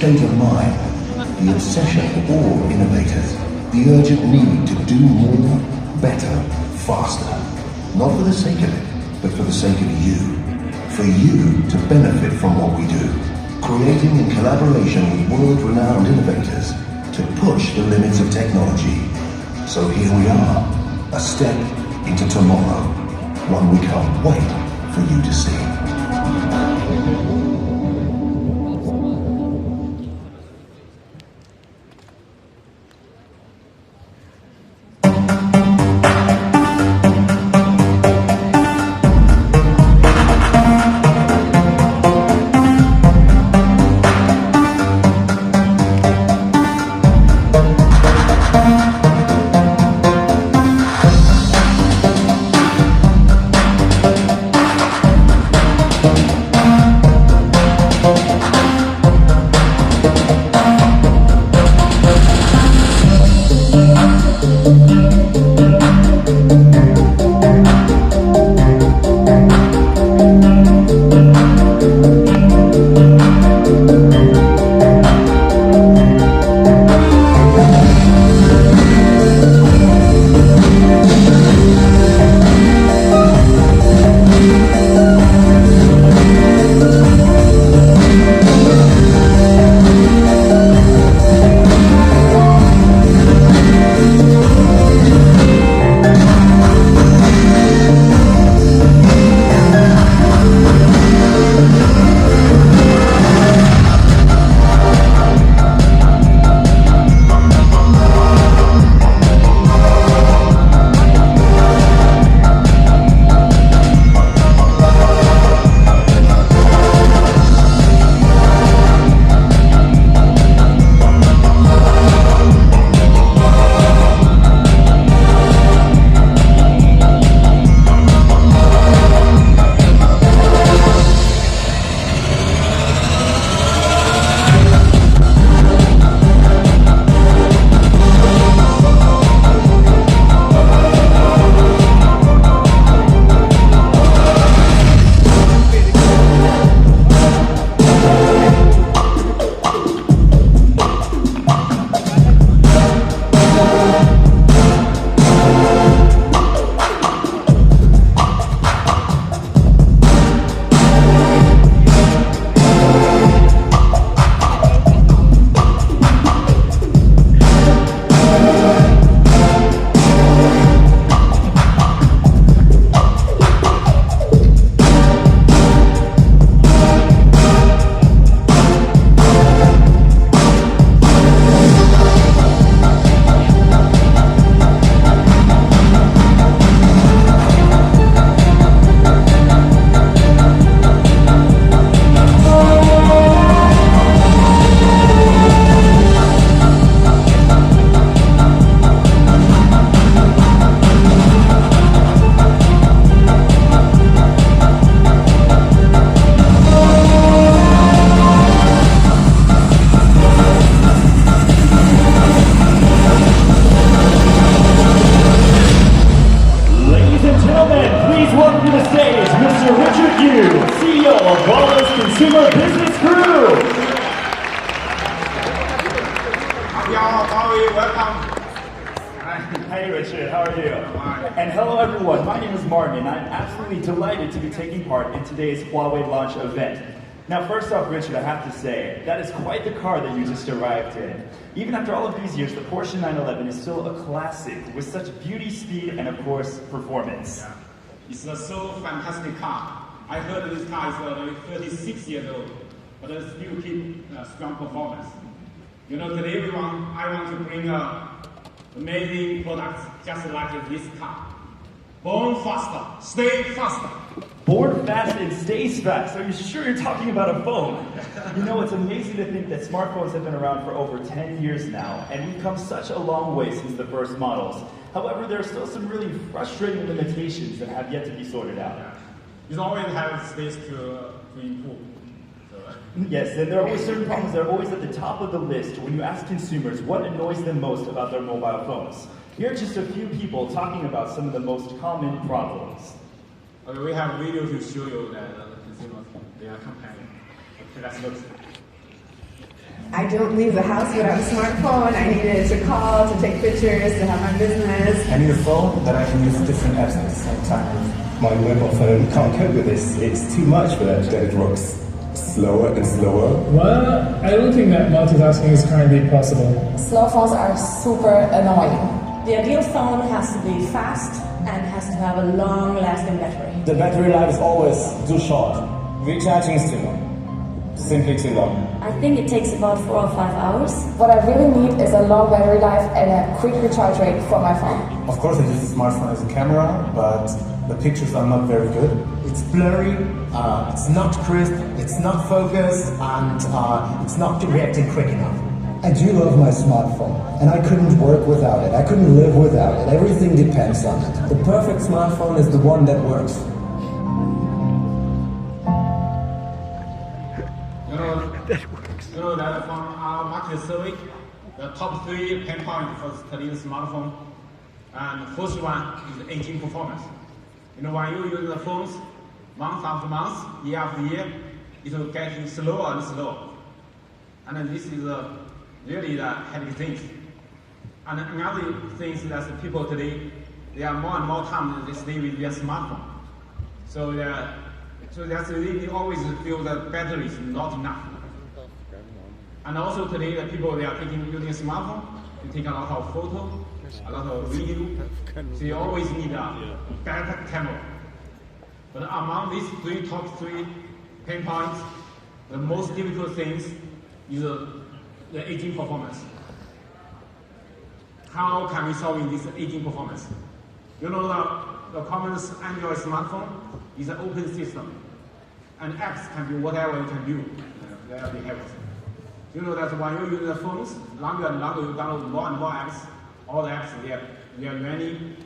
state of mind, the obsession of all innovators, the urgent need to do more, better, faster. Not for the sake of it, but for the sake of you. For you to benefit from what we do. Creating in collaboration with world-renowned innovators to push the limits of technology. So here we are, a step into tomorrow, one we can't wait for you to see. Hey Richard, how are you? And hello everyone, my name is Martin and I'm absolutely delighted to be taking part in today's Huawei launch event. Now first off Richard, I have to say, that is quite the car that you just arrived in. Even after all of these years, the Porsche 911 is still a classic with such beauty, speed, and of course, performance. Yeah. It's a so fantastic car. I heard this car is 36 years old, but it still keep strong performance. You know, today I want to bring amazing products just like this car. Born faster, stay faster. Born fast and stays fast. Are you sure you're talking about a phone? You know, it's amazing to think that smartphones have been around for over 10 years now, and we've come such a long way since the first models. However, there are still some really frustrating limitations that have yet to be sorted out. Yeah. You always have space to improve. Yes, and there are always certain problems that are always at the top of the list when you ask consumers what annoys them most about their mobile phones. Here are just a few people talking about some of the most common problems. Okay, we have video to show you that the consumers, they are complaining. Okay, let's look. I don't leave the house without a smartphone. I needed to call, to take pictures, to have my business. I need a phone that I can use different apps at the same time. My mobile phone can't cope with this. It's too much for that. It works slower and slower. Well, I don't think that multitasking is currently possible. Slow phones are super annoying. The ideal phone has to be fast and has to have a long-lasting battery. The battery life is always too short. Recharging is too long. Simply too long. I think it takes about 4 or 5 hours. What I really need is a long battery life and a quick recharge rate for my phone. Of course I use the smartphone as a camera, but the pictures are not very good. It's blurry, it's not crisp, it's not focused, and it's not reacting quick enough. I do love my smartphone, and I couldn't work without it. I couldn't live without it. Everything depends on it. The perfect smartphone is the one that works. You know that from our market survey, the top 3 pain points for today's smartphone, and the first one is aging performance. You know, when you use the phones, month after month, year after year, it will get slower and slower. And then this is really the headache thing. And another thing is that people today, they are more and more time they stay with their smartphone. So that's really always feel that battery is not enough. And also today, the people they are using a smartphone to take a lot of photo, a lot of video. So you always need a better camera. But among these top 3 pain points, the most difficult things is the aging performance. How can we solve this aging performance? You know, the common Android smartphone is an open system, and apps can do whatever you can do. They have it. You know that when you use the phones, longer and longer you download more and more apps. All the apps they are running,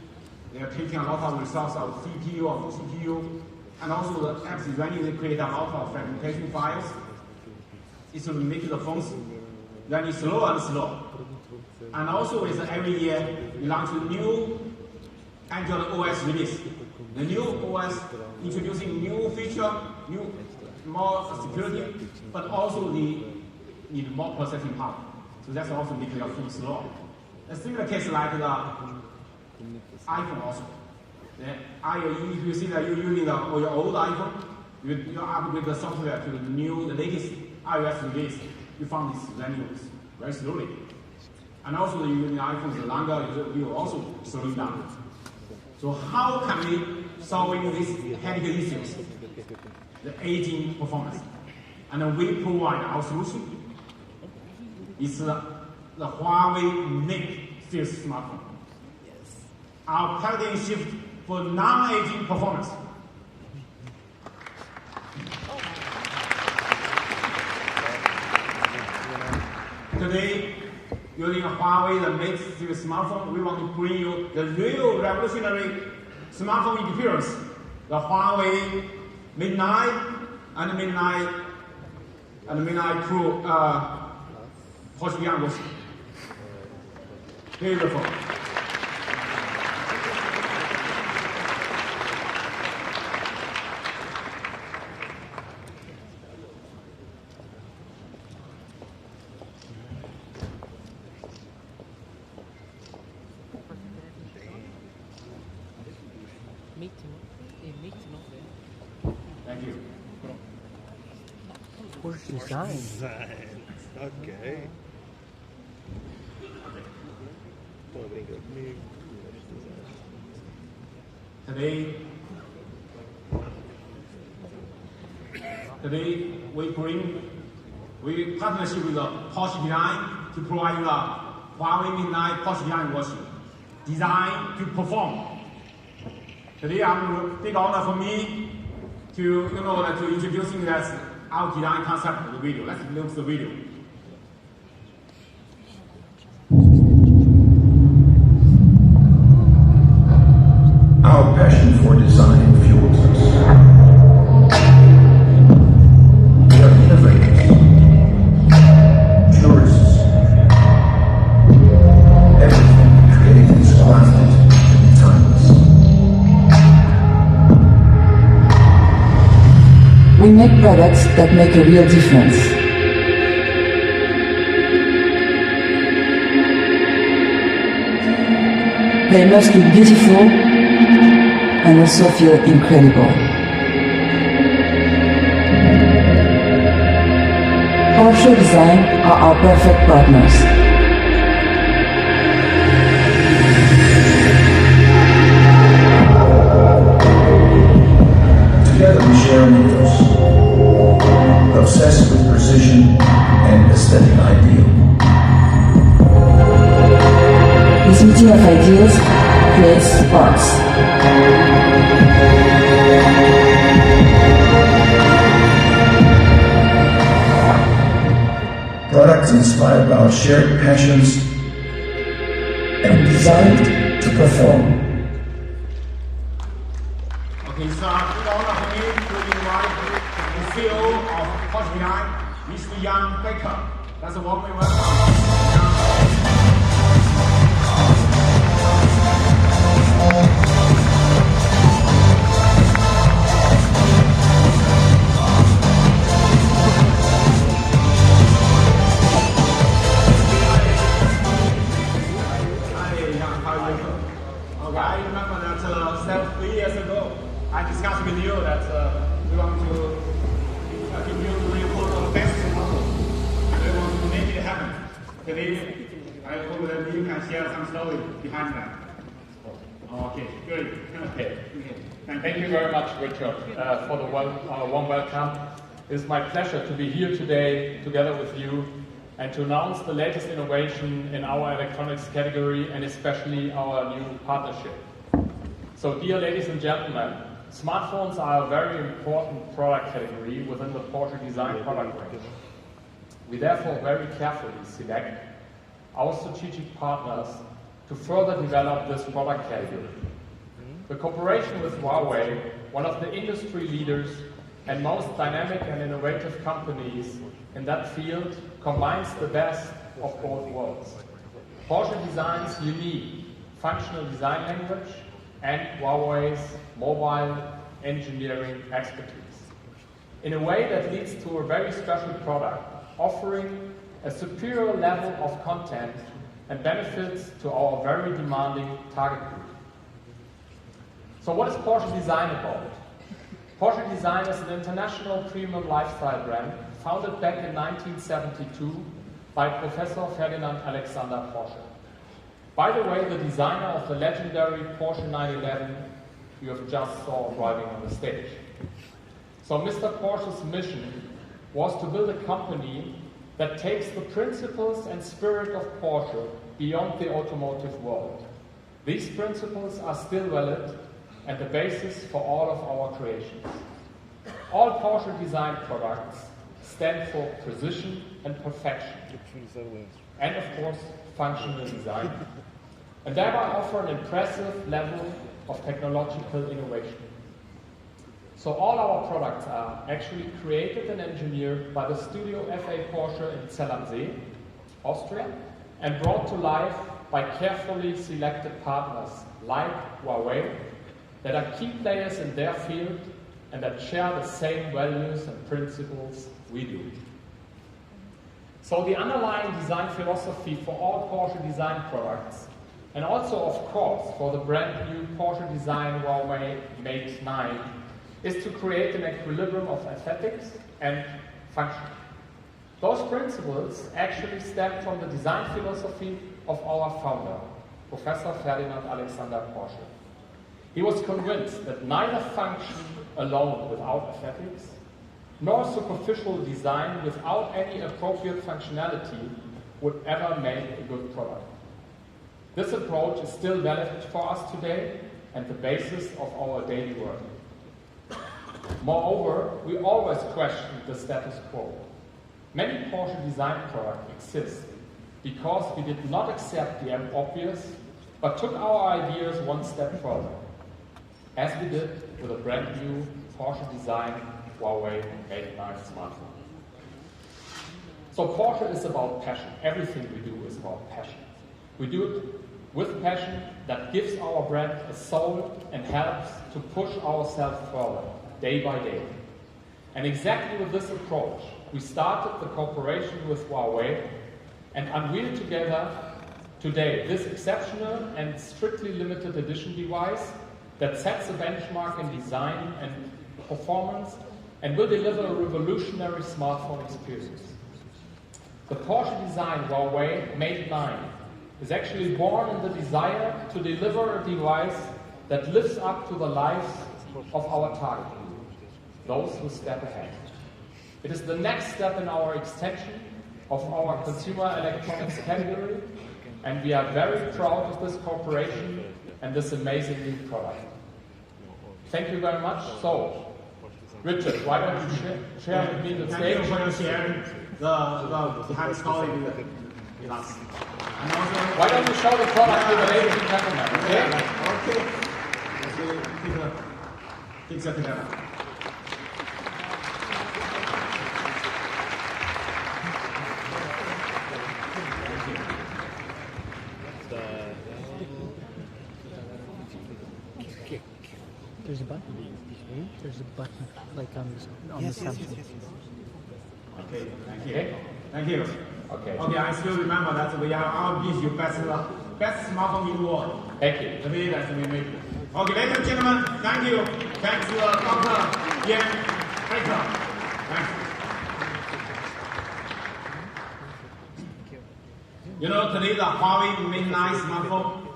they are taking a lot of resources of CPU or CPU, and also the apps is running. They create a lot of fragmentation files. It will make the phones running slower and slower. And also, is every year we launch a new Android OS release. The new OS introducing new feature, more security, but also need more processing power. So that's also making your phone slower. A similar case like the iPhone also. If you see that you're using your old iPhone, you upgrade the software to the latest iOS release, you found this running very slowly. And also you're using iPhones longer, you will also slowing down. So how can we solve these headache issues? The aging performance. And we provide our solution. It's the Huawei Mate series smartphone. Our paradigm shift for non-aging performance. Today, using a Huawei the Mate series smartphone, we want to bring you the real revolutionary smartphone experience. The Huawei Mate 9 and Mate 9 and Mate 9 Pro PORSCHE version. Beautiful. Thank you. Porsche design. Okay. Today we partnership with the PORSCHE design to provide you the Huawei Mate 9 PORSCHE design version, designed to perform. Today I'm big honor for me to introducing that our design concept of the video. Let's look at the video. Our passion for design fuels us. We are innovators, purists. Everything we create is crafted to be timeless. We make products that make a real difference. They must look beautiful and also feel incredible. Porsche Design are our perfect partners. Together we share an ethos, obsessed with precision and aesthetic ideal. This meeting of ideas creates sparks. Products inspired by our shared passions and designed to perform. Okay, so I would honor for me to invite the CEO of Porsche Design, Mr. Jan Baker. That's a warm welcome. I remember that 3 years ago, I discussed with you that we want to give you the report of the best model. We want to make it happen. Today, I hope that you can share some story behind that. Okay, good. Okay. Thank you very much, Richard, for the warm welcome. It's my pleasure to be here today together with you and to announce the latest innovation in our electronics category and especially our new partnership. So, dear ladies and gentlemen, smartphones are a very important product category within the Porsche Design product range. We therefore very carefully select our strategic partners to further develop this product category. The cooperation with Huawei, one of the industry leaders and most dynamic and innovative companies in that field, combines the best of both worlds. Porsche Design's unique functional design language and Huawei's mobile engineering expertise in a way that leads to a very special product, offering a superior level of content and benefits to our very demanding target group. So what is Porsche Design about? Porsche Design is an international premium lifestyle brand founded back in 1972 by Professor Ferdinand Alexander Porsche. By the way, the designer of the legendary Porsche 911 you have just saw driving on the stage. So Mr. Porsche's mission was to build a company that takes the principles and spirit of Porsche beyond the automotive world. These principles are still valid and the basis for all of our creations. All Porsche Design products stand for precision and perfection, and of course, functional design, and thereby offer an impressive level of technological innovation. So all our products are actually created and engineered by the Studio FA Porsche in Zell am See, Austria, and brought to life by carefully selected partners like Huawei that are key players in their field and that share the same values and principles we do. So the underlying design philosophy for all Porsche Design products, and also of course for the brand new Porsche Design Huawei Mate 9, is to create an equilibrium of aesthetics and function. Those principles actually stem from the design philosophy of our founder, Professor Ferdinand Alexander Porsche. He was convinced that neither function alone without aesthetics, nor superficial design without any appropriate functionality would ever make a good product. This approach is still valid for us today and the basis of our daily work. Moreover, we always question the status quo. Many Porsche Design products exist because we did not accept the obvious, but took our ideas one step further, as we did with a brand new Porsche Design Huawei Mate 9 smartphone. So Porsche is about passion. Everything we do is about passion. We do it with passion that gives our brand a soul and helps to push ourselves further, day by day. And exactly with this approach, we started the cooperation with Huawei and unveiled together today this exceptional and strictly limited edition device that sets a benchmark in design and performance and will deliver a revolutionary smartphone experience. The Porsche design Huawei Mate 9 is actually born in the desire to deliver a device that lives up to the lives of our target group, those who step ahead. It is the next step in our extension of our consumer electronics category, and we are very proud of this cooperation and this amazing new product. Thank you very much. So, Richard, why don't you share with me the stage? Thank you for sharing the behind story with us. And also, why don't you show the product to the ladies and gentlemen? Okay. Okay. Let's get together. There's a button. There's a button, like on the Samsung. Okay, thank you. Thank you. Okay, I still remember that we are our best smartphone in the world. Thank you. That's amazing. Okay, ladies and gentlemen, thank you. Thanks to Dr. Yan Baker. Thanks. You know, today the Huawei Mate 9 smartphone.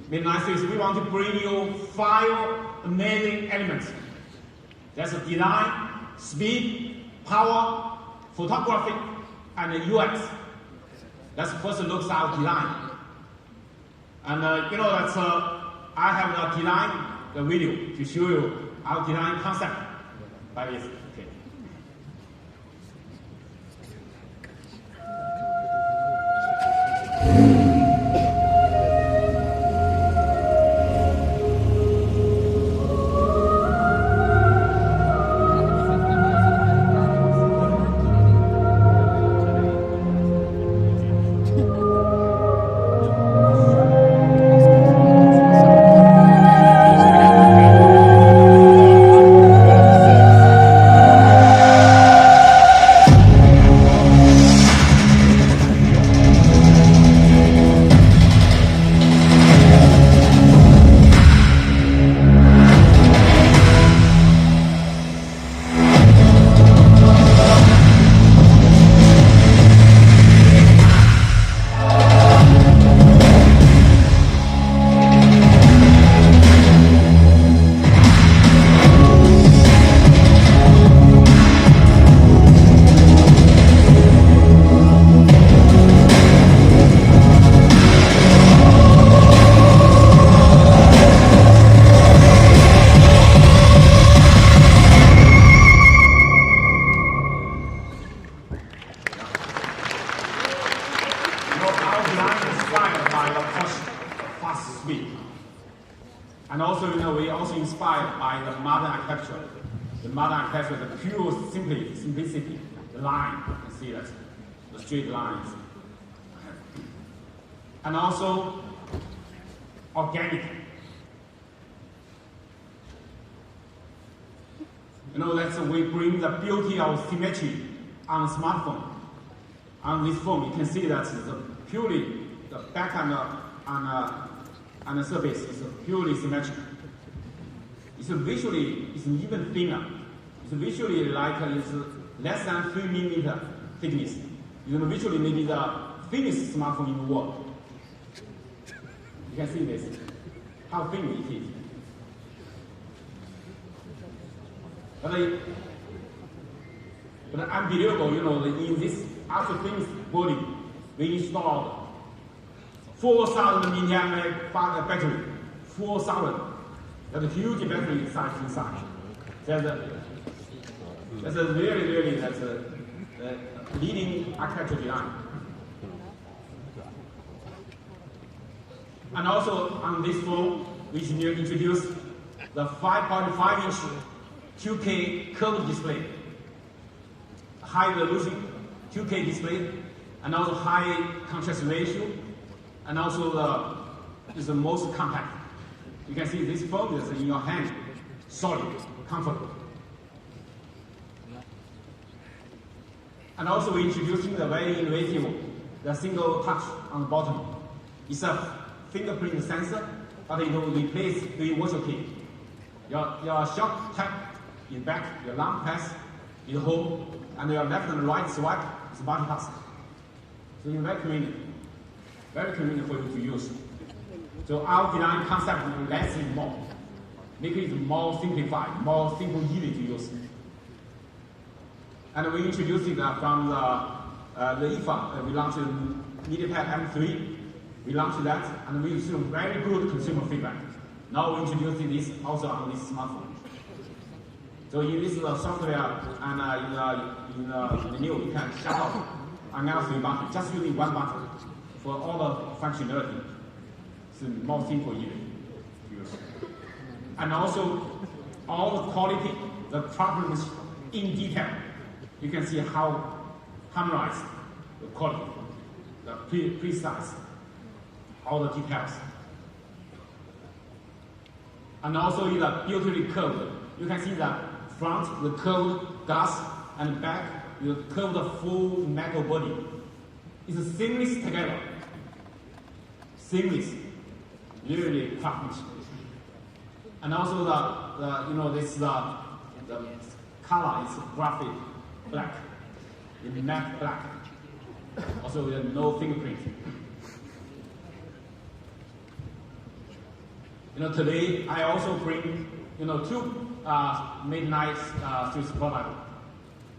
Mate 9 series, we want to bring you 5 amazing elements. That's design, speed, power, photography, and UX. Let's first look at our design. And you know, that's I have the design video to show you our design concept by this. Okay. And also, you know, we also inspired by the modern architecture. The modern architecture, the pure simplicity, the line, you can see that, the straight lines. And also, organic. You know, that's we bring the beauty of symmetry on the smartphone. On this phone, you can see that the purely, the back and the surface is purely symmetric. It's visually, it's even thinner. It's visually like it's less than 3 millimeter thickness. You know, visually maybe the thinnest smartphone in the world. You can see this, how thin it is. But unbelievable, you know, in this ultra thin body, we installed 4,000 mAh battery. 4,000. That's a huge battery size inside. That's a really, that's a leading architecture design. And also on this phone, we should introduce the 5.5-inch 2K curved display, high resolution 2K display, and also high contrast ratio, and also is the most compact. You can see this phone is in your hand, solid, comfortable. And also we're introducing the very innovative, the single touch on the bottom. It's a fingerprint sensor, but it will replace the virtual key. Your short tap in back, your long press in home, and your left and right swipe is multitask. So it's very convenient for you to use. So our design concept is less is more. Make it more simplified, more simple, easy to use. And we introduced it from the IFA. We launched MediaPad M3. We launched that, and we received very good consumer feedback. Now we're introducing this also on this smartphone. So in this software and in the new, you can shut off another 3 buttons, just using 1 button for all the functionality. It's more simple even to use. And also, all the quality, the problems in detail. You can see how harmonized the quality, the precise, all the details. And also in the beautifully curved, you can see the front, the curved glass, and back, the curved full metal body. It's seamless together. Seamless, really craftsmanship. And also the color is graphic black, in matte black. Also with no fingerprint. Today I also bring 2 Mate 9 series products.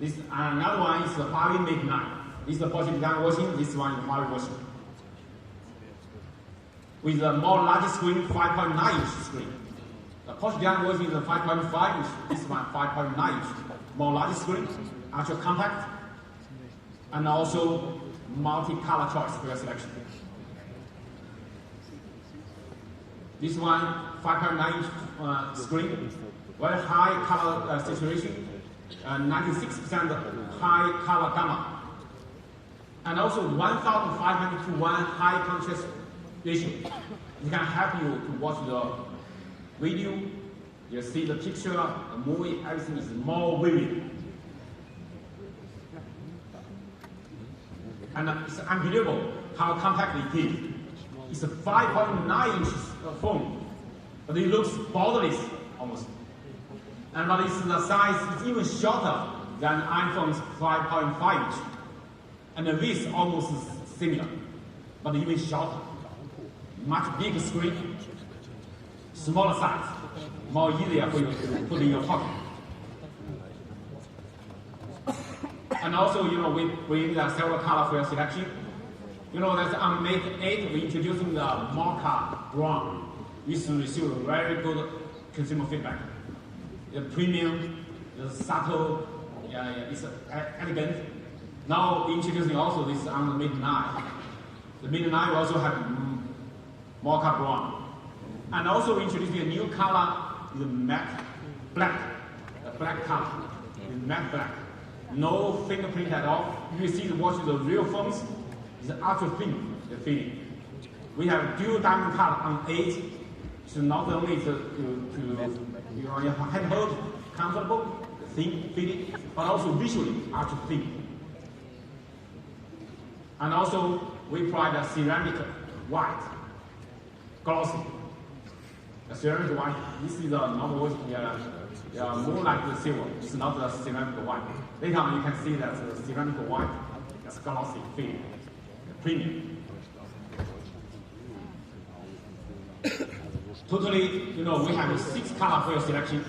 This another one is the Huawei Mate 9. This is the Porsche design version. This one is the Huawei version. With a more larger screen, 5.9 inch screen. The Porsche design version is a 5.5 inch. This one 5.9 inch. More larger screen, ultra compact, and also multi-color choice for your selection. This one, 5.9 inch screen, very high color saturation, 96% high color gamma, and also 1,500 to 1 high contrast ratio. It can help you to watch the video, you see the picture, the movie, everything is more vivid. And it's unbelievable how compact it is. It's a 5.9 inch phone, but it looks borderless almost. And but the size is even shorter than iPhone's 5.5 inch. And the width almost similar, but even shorter. Much bigger screen, smaller size, more easier for you to put in your pocket. And also, we bring several colors for your selection. That on Mate 8, we're introducing the mocha brown. This received very good consumer feedback. The premium, the subtle, it's elegant. Now we're introducing also this on the Mate 9. The Mate 9 we also have mocha brown. And also we're introducing a new color, the matte black. The black color, the matte black. No fingerprint at all. You see the watch, the real phones, is ultra thin, the feeling. We have dual diamond color on 8, so not only to your handhold comfortable, thin feeling, but also visually ultra thin. And also we provide a ceramic white, glossy. The ceramic white. This is the normal more like the silver. It's not the ceramic white. Later on you can see that the ceramic white is glossy feeling. Premium. Totally, we have 6 colors for your selection.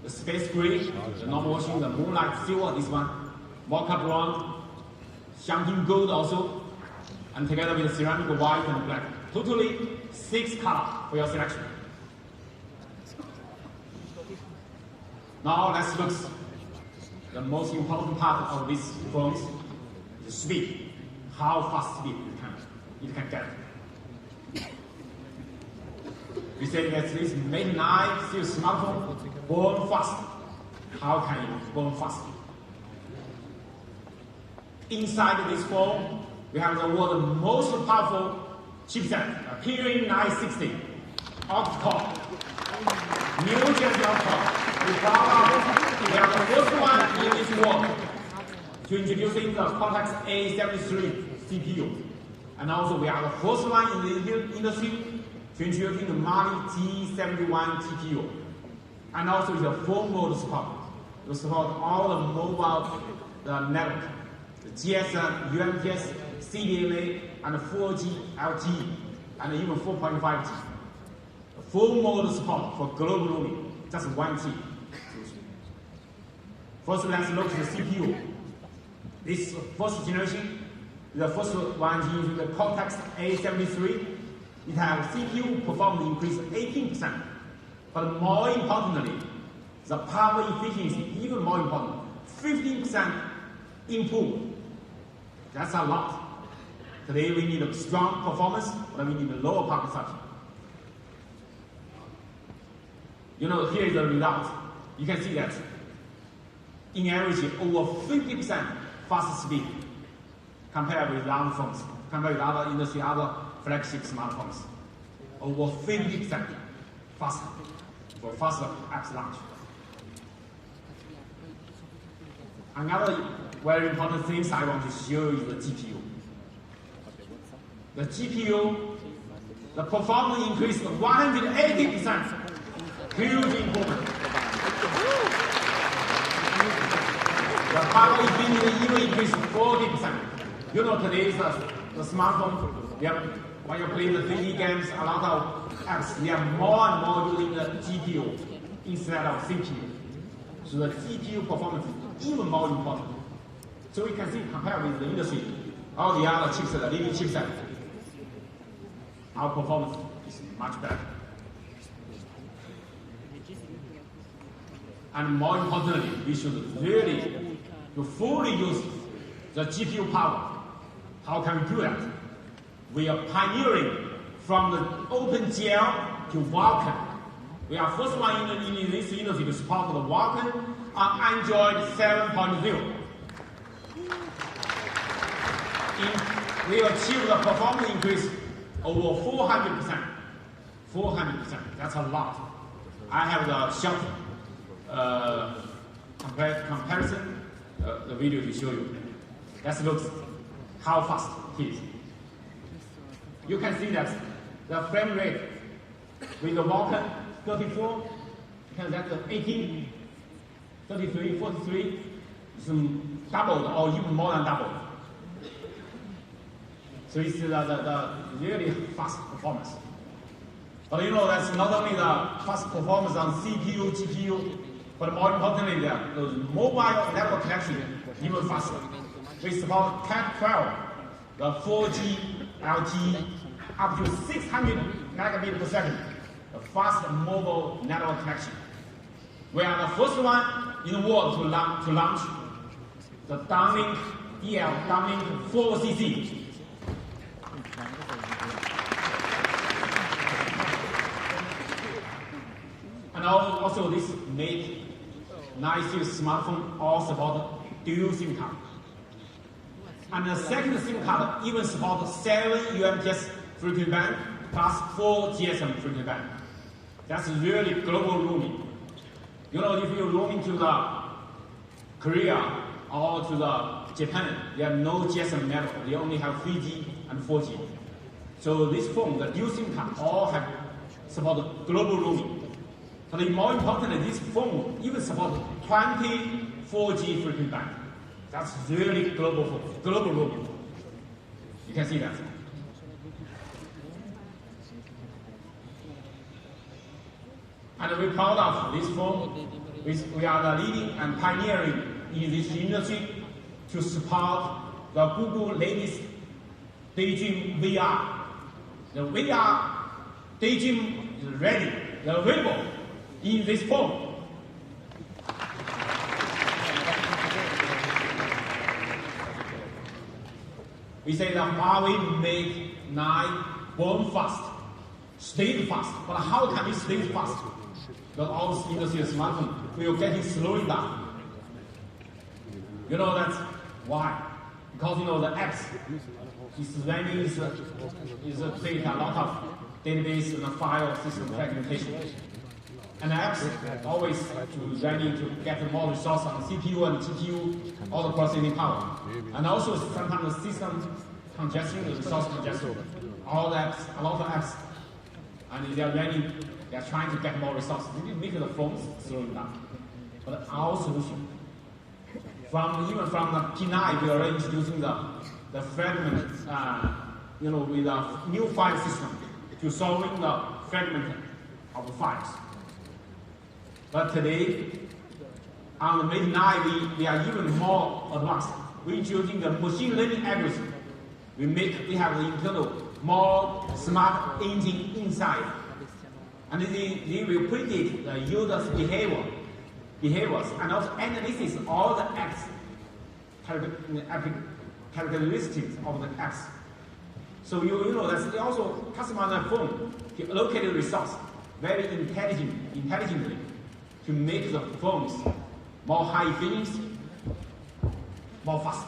The space gray, the normal version, the moonlight silver, this one, mocha brown, champagne gold also, and together with the ceramic white and black. Totally 6 colors for your selection. Now let's look at the most important part of these phones, the speed. How fast speed you can get. We say that this Mate 9 series smartphone born fast. How can you born fast? Inside this phone, we have the world's most powerful chipset, Kirin 960 octa-core, new generation octa-core. We are the first one in this world to introducing the Cortex A73 CPU. And also we are the first one in the industry to introduce the Mali G71 GPU. And also it's a full mode support. To support all the mobile network, the GSM, UMTS, CDMA, and 4G LTE, and even 4.5G. Full mode support for global roaming, just 1G. First, let's look at the CPU. This first generation, the first one using the Cortex A73, it has CPU performance increase 18%. But more importantly, the power efficiency even more important, 15% improved. That's a lot. Today we need a strong performance, but we need a lower power consumption. You know, here is the result. You can see that in average over 50% faster speed compared with other phones, compared with other industry, other flagship smartphones. Over 50% faster for faster apps launch. Another very important thing I want to show you is the GPU. The GPU, the performance increased 180%. Huge improvement. The power efficiency even increased 40%. You know, today the smartphone, when you play the 3D games, a lot of apps, they are more and more using the GPU instead of CPU. So the GPU performance is even more important. So we can see, compared with the industry, all the other chipset, the leading chipset, our performance is much better. And more importantly, we should really to fully use the GPU power. How can we do that? We are pioneering from the OpenGL to Vulkan. We are first one in this industry to support the Vulkan on Android 7.0. We achieved the performance increase over 400%. 400%, that's a lot. I have the short comparison, the video to show you. Let's look how fast it is. You can see that the frame rate with the Vulkan 34, that's 18, 33, 43, is doubled or even more than doubled. So it's the really fast performance. But you know, that's not only the fast performance on CPU, GPU, but more importantly, the mobile network connection even faster. We support Cat12, the 4G LTE, up to 600 megabits per second, the fast mobile network connection. We are the first one in the world to launch the downlink EL, downlink 4CC. And also this make nice smartphone all support dual SIM card. And the second SIM card even supports 7 UMTS frequency band plus 4 GSM frequency band. That's really global roaming. You know, if you're roaming to the Korea or to the Japan, they have no GSM network. They only have 3G and 4G. So this phone, the dual SIM card, all have support global roaming. But more importantly, this phone even supports 20 4G frequency band. That's really global roaming. You can see that. And we're proud of this phone. We are the leading and pioneering in this industry to support the Google latest Daydream VR. The VR Daydream is ready, available in this phone. We say that Huawei made 9 born fast, stayed fast. But how can we stay fast? Because all this industry smartphone, we are getting slowing down. You know that's why? Because you know the apps is running is create a lot of database and file system fragmentation. And the apps always running to get more resource on CPU and GPU, all the processing power. And also sometimes the system congestion, the resource congestion. All the apps, a lot of apps, and they are trying to get more resources. They make the phones slowing down. But our solution, even from the P9, we are introducing the fragment, with a new file system to solving the fragment of the files. But today, on the Mate 9, we are even more advanced. We're introducing the machine learning algorithm. We have the internal, more smart engine inside. And they will predict the user's behaviors, and also analysis all the apps, characteristics of the apps. So you know that they also customize the phone to allocate the resource very intelligently to make the phones more high efficiency, more fast.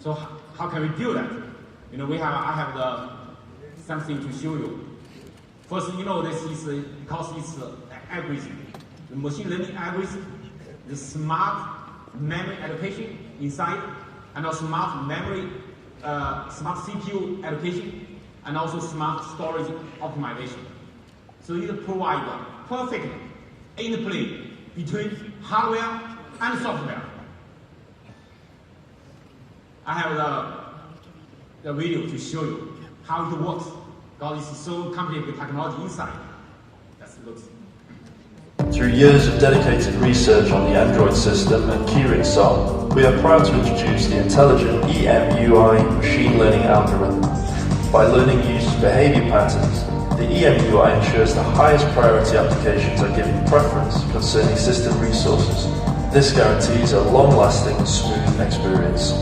So how can we do that? I have something to show you. First, this is because it's algorithm, the machine learning algorithm, the smart memory allocation inside, and also smart memory, smart CPU allocation, and also smart storage optimization. So it provides a perfect interplay between hardware and software. I have the video to show you how it works, because it's so complicated technology inside. That's it looks. Through years of dedicated research on the Android system and keyring SOM, we are proud to introduce the intelligent EMUI machine learning algorithm. By learning users' behavior patterns, the EMUI ensures the highest priority applications are given preference concerning system resources. This guarantees a long-lasting, smooth experience.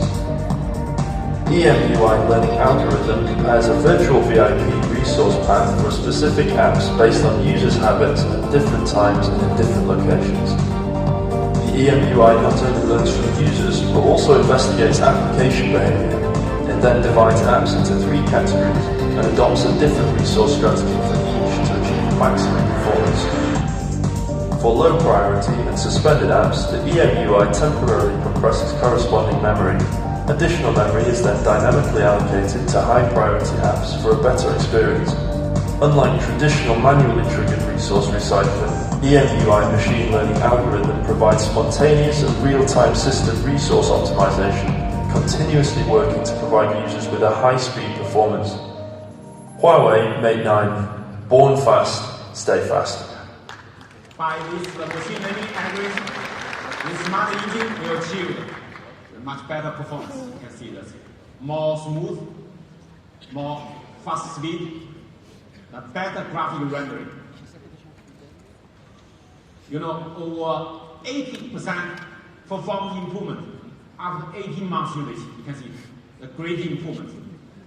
EMUI learning algorithm compares a virtual VIP resource path for specific apps based on users' habits at different times and in different locations. The EMUI not only learns from users, but also investigates application behavior, and then divides apps into 3 categories and adopts a different resource strategy for each to achieve maximum performance. For low priority and suspended apps, the EMUI temporarily compresses corresponding memory. Additional memory is then dynamically allocated to high priority apps for a better experience. Unlike traditional manually triggered resource recycling, EMUI machine learning algorithm provides spontaneous and real-time system resource optimization, continuously working to provide users with a high-speed performance. Huawei Mate 9, born fast, stay fast. By this machine learning algorithm, the smart engine will achieve much better performance. You can see that. More smooth, more fast speed, a better graphic rendering. Over 80% performance improvement after 18 months usage. You can see the great improvement,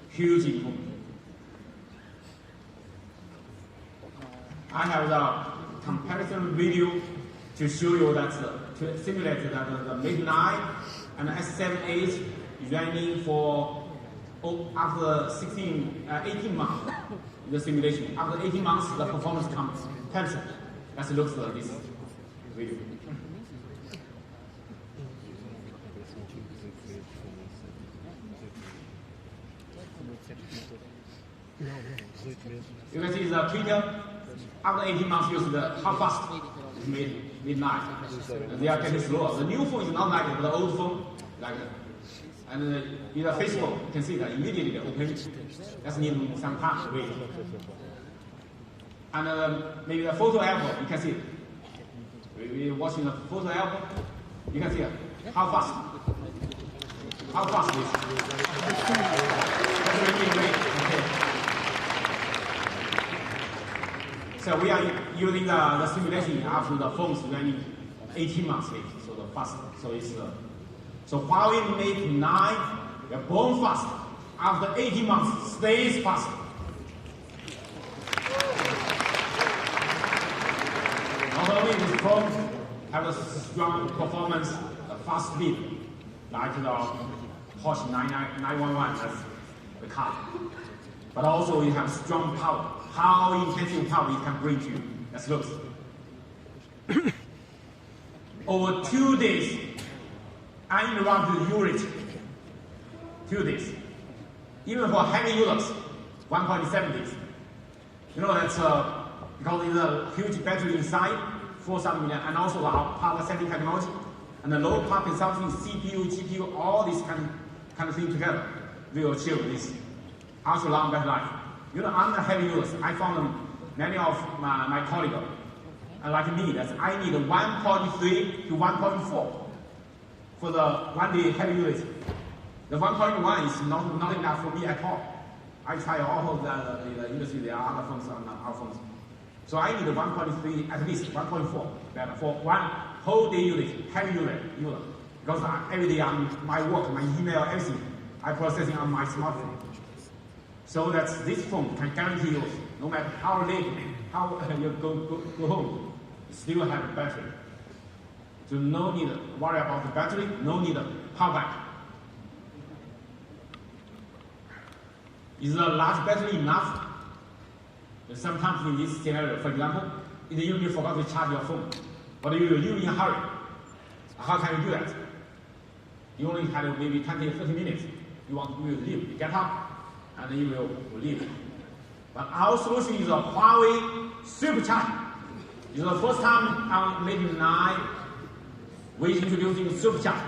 huge improvement. I have the comparison video to show you that, to simulate that the Mate 9 and S7-8 is running for after 18 months in the simulation. After 18 months, the performance comes 10%. Let's look at this video. You can see the Twitter after 18 months use how fast it's midnight. They are getting slower. The new phone is not like the old phone, like that. And in the Facebook, you can see that immediately open. That's need some time to wait. And maybe the photo album, you can see. We're watching the photo album. You can see how fast. How fast it is. That's really great. Okay. So we are using the simulation after the phones running 18 months later, so the fast. So it's so Huawei Mate 9, we are born fast. After 18 months, stays fast. Not only this phone have a strong performance, a fast speed, like the Porsche 911, that's the car, but also it has strong power. How intensive power it can bring to you. Let's look. Over 2 days, uninterrupted usage. 2 days. Even for heavy users, 1.7 You know, that's because it's a huge battery inside, 4,000 milliamp, and also our power setting technology, and the low power consumption, CPU, GPU, all these kind of things together will achieve this ultra long battery life. You know, I'm a heavy user. I found many of my colleagues, like me, that I need 1.3 to 1.4 for the 1 day heavy usage. The 1.1 is not enough for me at all. I try all of the industry, there are other phones on our phones. So I need 1.3, at least 1.4 better for one whole day usage, heavy user. Because every day on my work, my email, everything, I processing on my smartphone. So that this phone can guarantee you, no matter how late, how you go home, you still have a battery. So no need to worry about the battery, no need to power bank. Is a large battery enough? Sometimes in this scenario, for example, if you forgot to charge your phone, but you're in a hurry, how can you do that? You only have maybe 20 or 30 minutes. You want to leave, you get up, and then you will leave. But our solution is a Huawei Supercharge. It's the first time on Mate 9 we introducing Supercharge.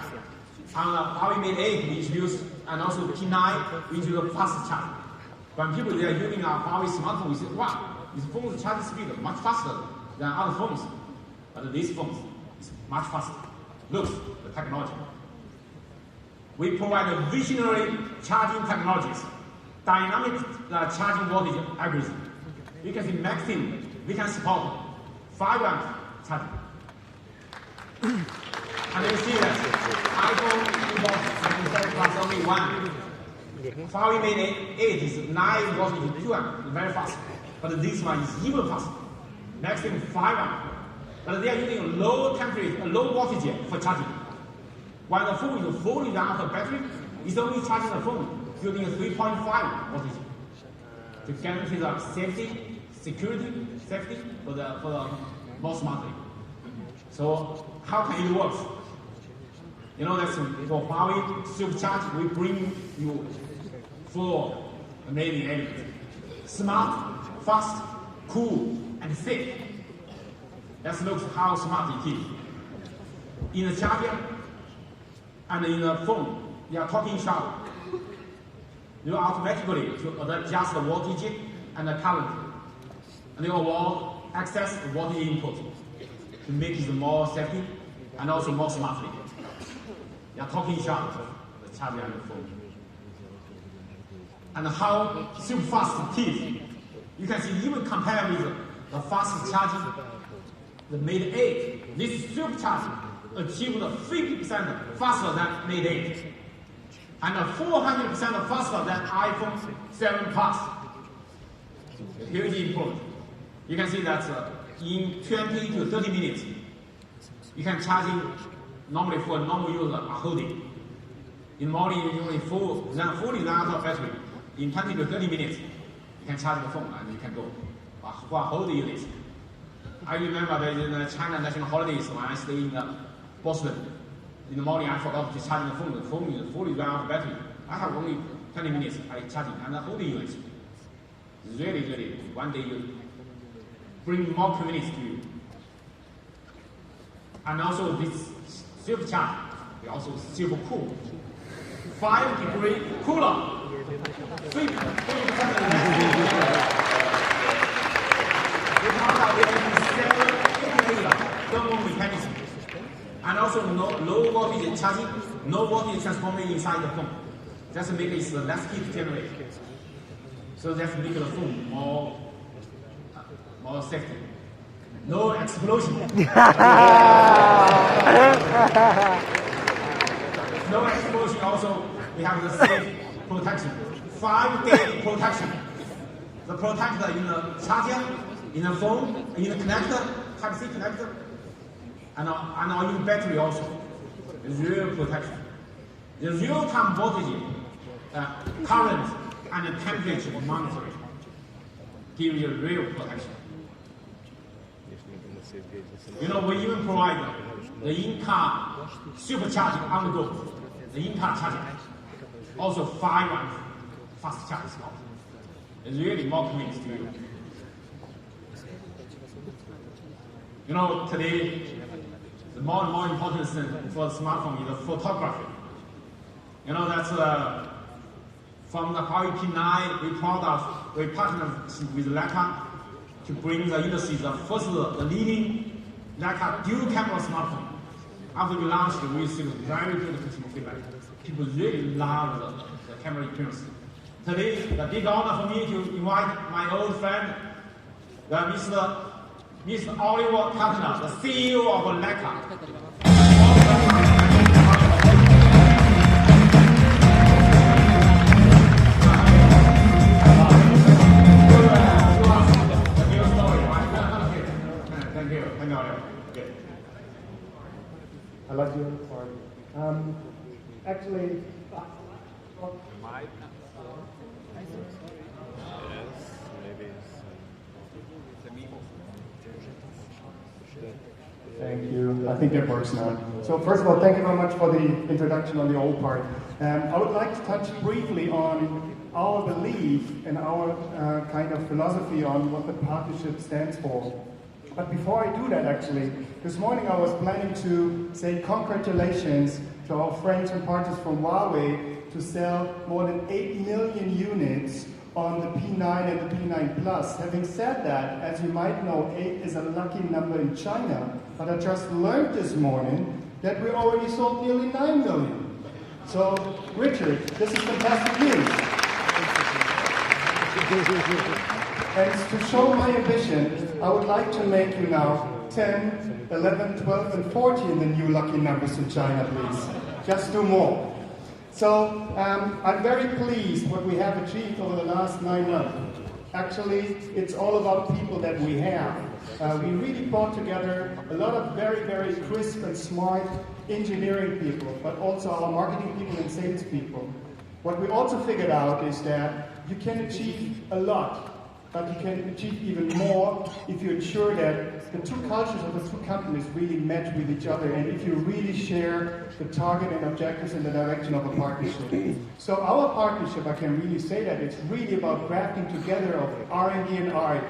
On the Huawei Mate 8 we introduced, and also the P9 we introduced fast charge. When people they are using our Huawei smartphone, we say, wow, this phone's charging speed is much faster than other phones. But this phone is much faster. Look, the technology. We provide visionary charging technologies, dynamic charging voltage algorithm. You can see maximum, we can support 5 amp charging. And you see that iPhone 97 plus only 1. Huawei Mate 8 is 9 voltage 2 amp, very fast. But this one is even faster, maximum 5 amp. But they are using low temperature, low voltage for charging. When the phone is fully run out of battery, it's only charging the phone using 3.5 voltage to guarantee the safety, security, safety for the more smartly. So how can it work? You know, that's for Huawei Supercharge, we bring you 4 amazing elements: smart, fast, cool, and safe. Let's look how smart it is. In the charger and in the phone, you are talking sharp. You automatically to adjust the voltage and the current, and you will access the voltage input to make it more safety and also more smartly. You are talking sharp, the charger and the phone. And how super fast it is. You can see even compare with the fast charging, the Mate 8, this supercharging achieved 50% faster than Mate 8 and 400% faster than iPhone 7 Plus. Huge improvement. You can see that in 20 to 30 minutes, you can charge it normally for a normal user a whole day. In the morning, you only fully run out of battery. In 20 to 30 minutes, you can charge the phone and you can go for a whole day use. I remember that in the China national holidays when I stay in Boston. In the morning, I forgot to charge the phone. The phone is fully run out of battery. I have only 20 minutes I charge it and the whole day use. Really, one day you bring more convenience to you. And also this supercharge is also super cool. 5 degrees cooler. 50% thermal mechanism. And also low voltage charging, no voltage transformer inside the phone. Just make it less heat generate. So just make the phone more safety. No explosion. No explosion. Also, we have the safe protection. 5-day protection. The protector in the charger, in the phone, in the connector, Type-C connector, and in battery also. Real protection. The real-time voltage, current, and temperature monitoring give you real protection. You know, we even provide the in-car supercharging on the go, the in-car charging. Also 5 amps, fast charge slot. It's really more convinced to you. You know, today, the more and more important thing for the smartphone is the photography. You know, that's from the Huawei P9, we partnered with Leica to bring the industry the first, the leading Leica dual camera smartphone. After we launched, we received very good consumer feedback. People really love the camera experience. Today, the big honor for me to invite my old friend, Mr. Oliver Kapner, the CEO of Leica. I like you. Sorry. Actually, thank you. I think that works now. So first of all, thank you very much for the introduction on the old part. I would like to touch briefly on our belief and our kind of philosophy on what the partnership stands for. But before I do that, actually, this morning I was planning to say congratulations to our friends and partners from Huawei to sell more than 8 million units on the P9 and the P9 Plus. Having said that, as you might know, 8 is a lucky number in China, but I just learned this morning that we already sold nearly 9 million. So, Richard, this is fantastic news. And to show my ambition, I would like to make you now 10, 11, 12, and 14 the new lucky numbers in China, please. Just 2 more. So, I'm very pleased what we have achieved over the last 9 months. Actually, it's all about people that we have. We really brought together a lot of very, very crisp and smart engineering people, but also our marketing people and sales people. What we also figured out is that you can achieve a lot, but you can achieve even more if you ensure that the 2 cultures of the 2 companies really match with each other, and if you really share the target and objectives in the direction of a partnership. So our partnership, I can really say that it's really about crafting together of R&D and art.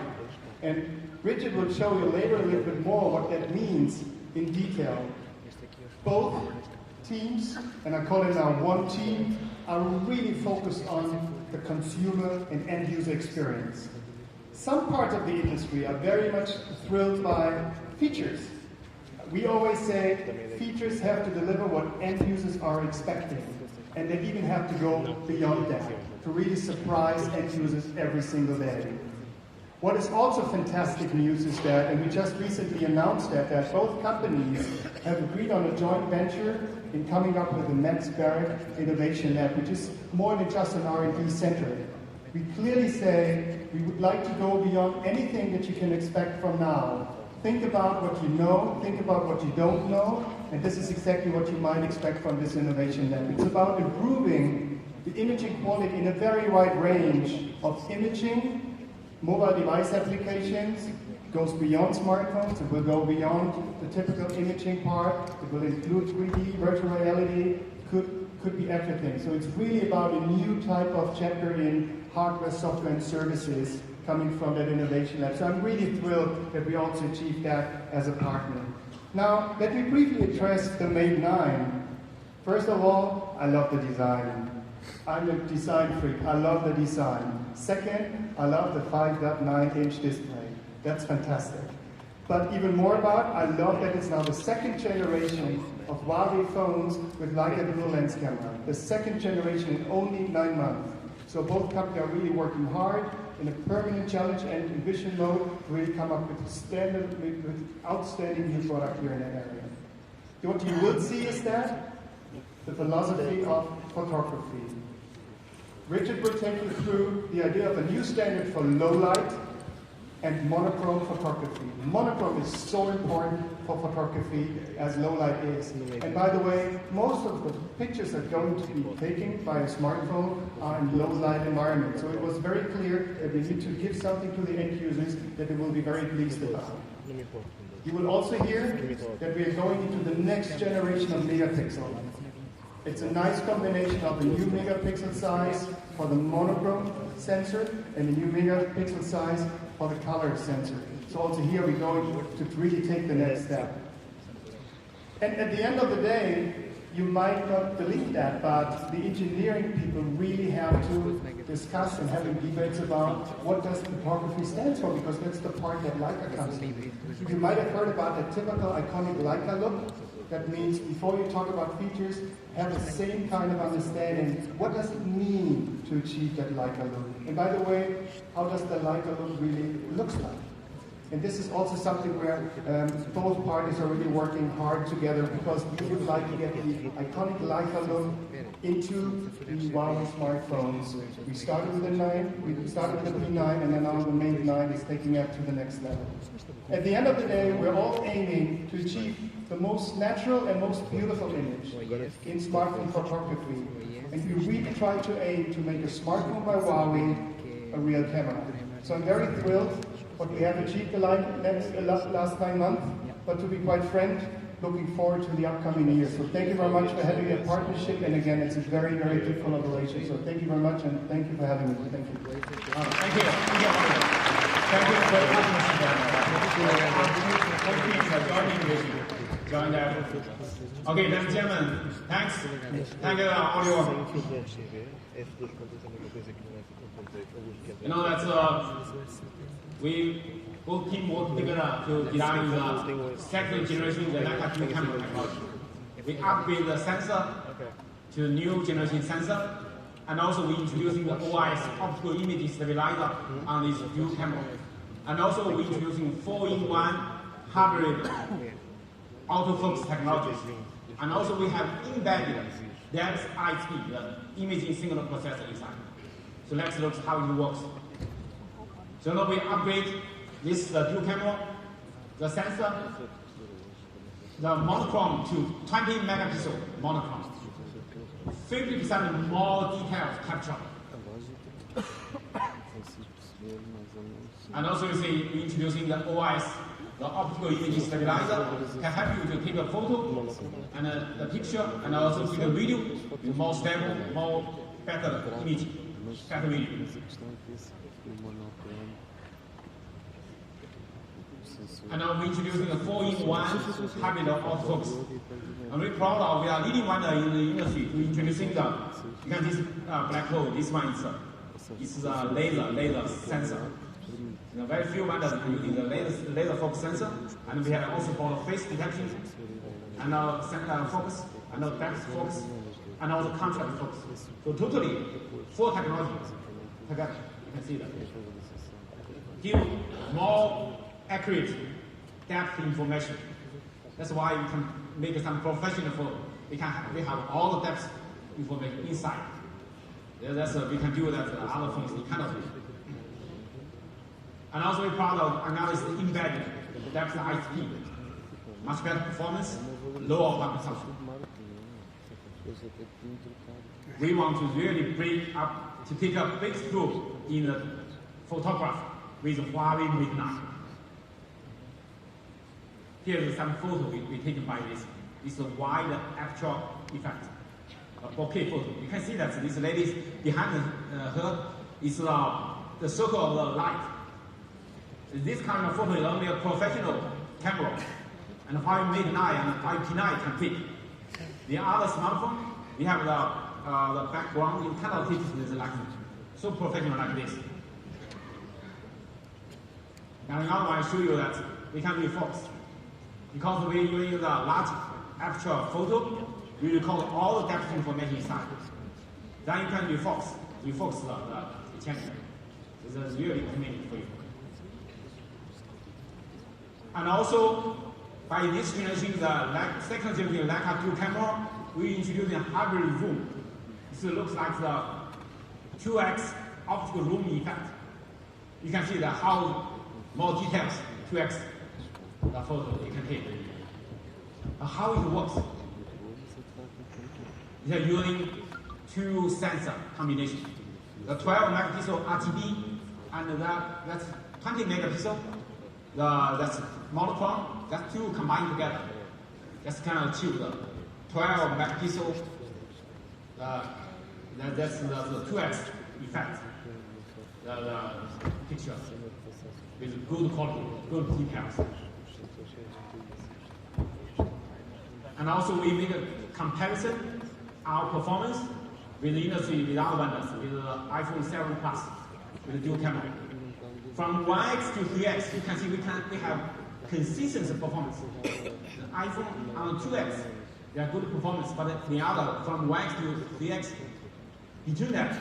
And Richard will show you later a little bit more what that means in detail. Both teams, and I call it now one team, are really focused on the consumer and end user experience. Some parts of the industry are very much thrilled by features. We always say features have to deliver what end users are expecting, and they even have to go beyond that to really surprise end users every single day. What is also fantastic news is that, and we just recently announced that both companies have agreed on a joint venture in coming up with the Max Barrett Innovation Lab, which is more than just an R&D center. We clearly say we would like to go beyond anything that you can expect from now. Think about what you know, think about what you don't know, and this is exactly what you might expect from this innovation lab. It's about improving the imaging quality in a very wide range of imaging, mobile device applications. It goes beyond smartphones, it will go beyond the typical imaging part, it will include 3D, virtual reality, could be everything. So it's really about a new type of chapter in hardware, software, and services coming from that innovation lab. So I'm really thrilled that we also achieved that as a partner. Now, let me briefly address the Mate 9. First of all, I love the design. I'm a design freak. I love the design. Second, I love the 5.9-inch display. That's fantastic. But even more about, I love that it's now the 2nd generation of Huawei phones with Leica dual lens camera. The 2nd generation in only 9 months. So both companies are really working hard in a permanent challenge and ambition mode to really come up with outstanding new product here in that area. What you will see is that the philosophy of photography. Richard will take you through the idea of a new standard for low light and monochrome photography. Monochrome is so important for photography as low light is. And by the way, most of the pictures that are going to be taken by a smartphone are in low light environment. So it was very clear that we need to give something to the end users that they will be very pleased about. You will also hear that we are going into the next generation of megapixel. It's a nice combination of a new megapixel size for the monochrome sensor and a new megapixel size for the color sensor. So also here we're going to really take the next step. And at the end of the day, you might not believe that, but the engineering people really have to discuss and having debates about what does topography stand for, because that's the part that Leica comes in. You might have heard about the typical iconic Leica look. That means before you talk about features, have the same kind of understanding. What does it mean to achieve that Leica look? And by the way, how does the Leica look really looks like? And this is also something where both parties are really working hard together, because we would like to get the iconic Leica look into the Huawei smartphones. We started with the 9, we started with the P9, and then now the Mate 9 is taking it to the next level. At the end of the day, we're all aiming to achieve the most natural and most beautiful image in smartphone photography. And we really try to aim to make a smartphone by Huawei a real camera. So I'm very thrilled what we have achieved the last 9 months, but to be quite frank, looking forward to the upcoming years. So thank you very much for having a partnership, and again, it's a very, very good collaboration. So thank you very much, and thank you for having me. Thank you. Thank you. Thank you for the partnership. Thank you for joining with you. Join that. Okay, ladies and gentlemen, thanks. Thank you, audio. You know, that's we both team work together to design the second generation of the Leica 2 camera technology. We upgrade the sensor to new generation sensor, and also we introducing the OIS optical image stabilizer on this dual camera. And also we introducing 4-in-1 hybrid autofocus technologies. And also we have embedded depth ISP, the imaging signal processor inside. So let's look how it works. So now we upgrade this dual camera, the sensor, the monochrome to 20 megapixel monochrome. 50% more details captured. And also you see we're introducing the OIS, the optical image stabilizer, can help you to take a photo and the picture, and also take a video with more stable, better image, better video. And now we're introducing a 4-in-1 hybrid autofocus. I'm very proud of we are leading one in the industry to introducing the, you can this black hole, this one is a laser sensor. You know, very few vendors are using the laser focus sensor, and we have also for the face detection, and now center focus, and now depth focus, and also contrast focus. So totally 4 technologies together. You can see that. Give more accurate depth information. That's why we can make some professional photo. We have all the depth information inside. We can do that other phones you cannot do. And also we're proud of analysis embedded depth ISP. Much better performance, lower power consumption. We want to really break up, to take a breakthrough in the photography with Huawei Mate 9. Here is some photo we taken by this. It's a wide actual effect, a bokeh photo. You can see that this lady behind her is the circle of the light. This kind of photo is only a professional camera, and Huawei Mate 9 and IP9 can take. The other smartphone, we have the background, you cannot take this like so professional like this. And now I show you that we can refocus. Because we're using the large aperture photo, we record all the depth information inside. Then you can refocus the channel. This is really convenient for you. And also, by this generation, the second generation Leica 2 camera, we introduced a hybrid zoom. This looks like the 2x optical zoom effect. You can see how more details, 2x the photo you can take. How it works? They are using 2 sensor combination. The 12 megapixel RGB and that's 20 megapixel. That's monochrome. That's 2 combined together. That's kind of achieve the 12 megapixel. That's the 2x effect the picture with good quality, good details. And also we make a comparison our performance with the industry, with other vendors, with the iPhone 7 Plus, with the dual camera. From 1x to 3x, you can see we have consistent performance. The iPhone on 2x, they are good performance, but the other, from 1x to 3x, between that,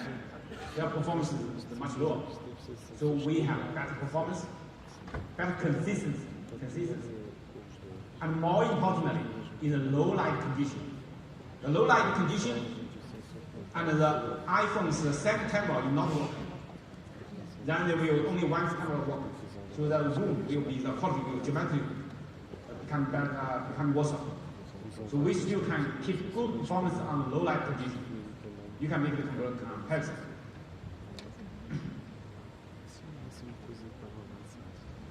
their performance is much lower. So we have better performance, better consistency. And more importantly, in a low light condition. The low light condition and the iPhone's second camera will not work. Then there will only one camera work. So the zoom will be, the quality will dramatically become worse. So we still can keep good performance on low light condition. You can make the comparison.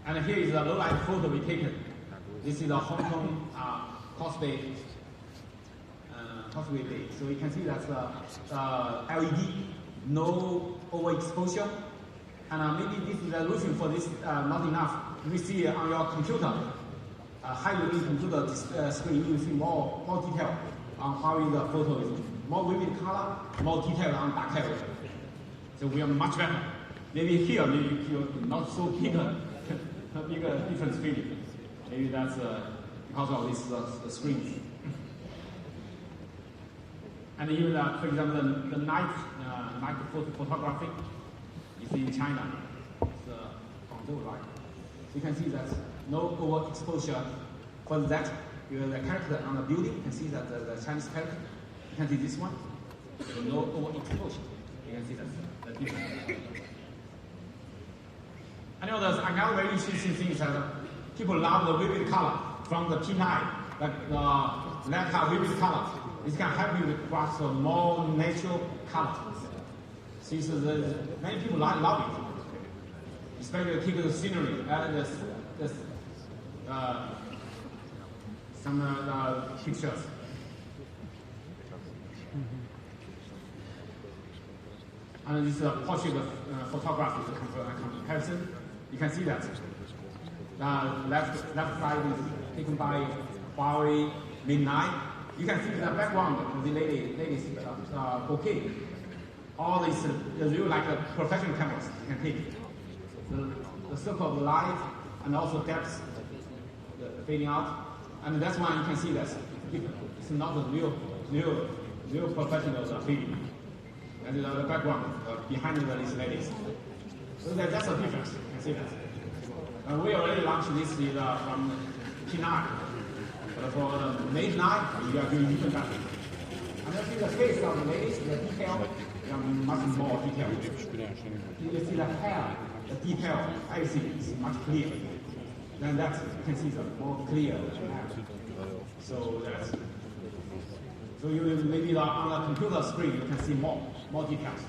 And here is a low light photo we taken. This is a Hong Kong Causeway Day. So you can see that's LED, no overexposure. And maybe this resolution for this not enough. You see on your computer, high-resolution computer screen, you see more detail on how the photo is. More vivid color, more detail on dark area. So we are much better. Maybe here, maybe not so bigger difference feeling. Maybe that's because of this screens. And even, for example, the night photography is in China. It's Guangzhou, right? So you can see that no overexposure. For that, the character on the building, you can see that the Chinese character. You can see this one. So no overexposure. You can see that the difference. I know there's another very interesting thing is that people love the vivid color from the P9, like the Leica vivid color. It can help you grasp a more natural color. See, so many people love it, especially take the scenery and some pictures. And this is a portrait photography comparison. You can see that. Left side is taken by Huawei Mate 9. You can see the background of the ladies bouquet. All these real like professional cameras you can take. The circle of the light and also depth fading out. And that's why you can see that it's not a real professional feeling. And the background behind these ladies. So that's a difference. You can see that. We already launched this from P9. But for the Mate 9, we are doing even better. And I think the face of the ladies, the detail, they are much more detailed. You can see the hair, the detail, everything is much clearer. Then that you can see the more clear hair. So that's. So you maybe on the computer screen you can see more details.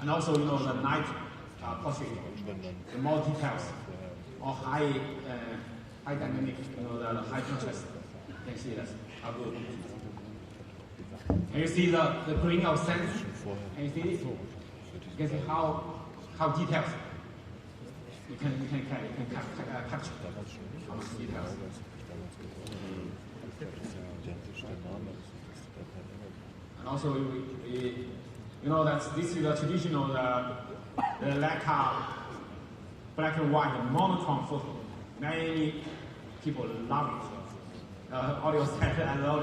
And also the night portrait, the more details, or high dynamic, the high contrast. You can see that how good. And you see the grain of sand. And you see this. You can see how detailed. You can capture how much details. And also, this is the traditional the Leica black and white monochrome photo. Many people love it. Audio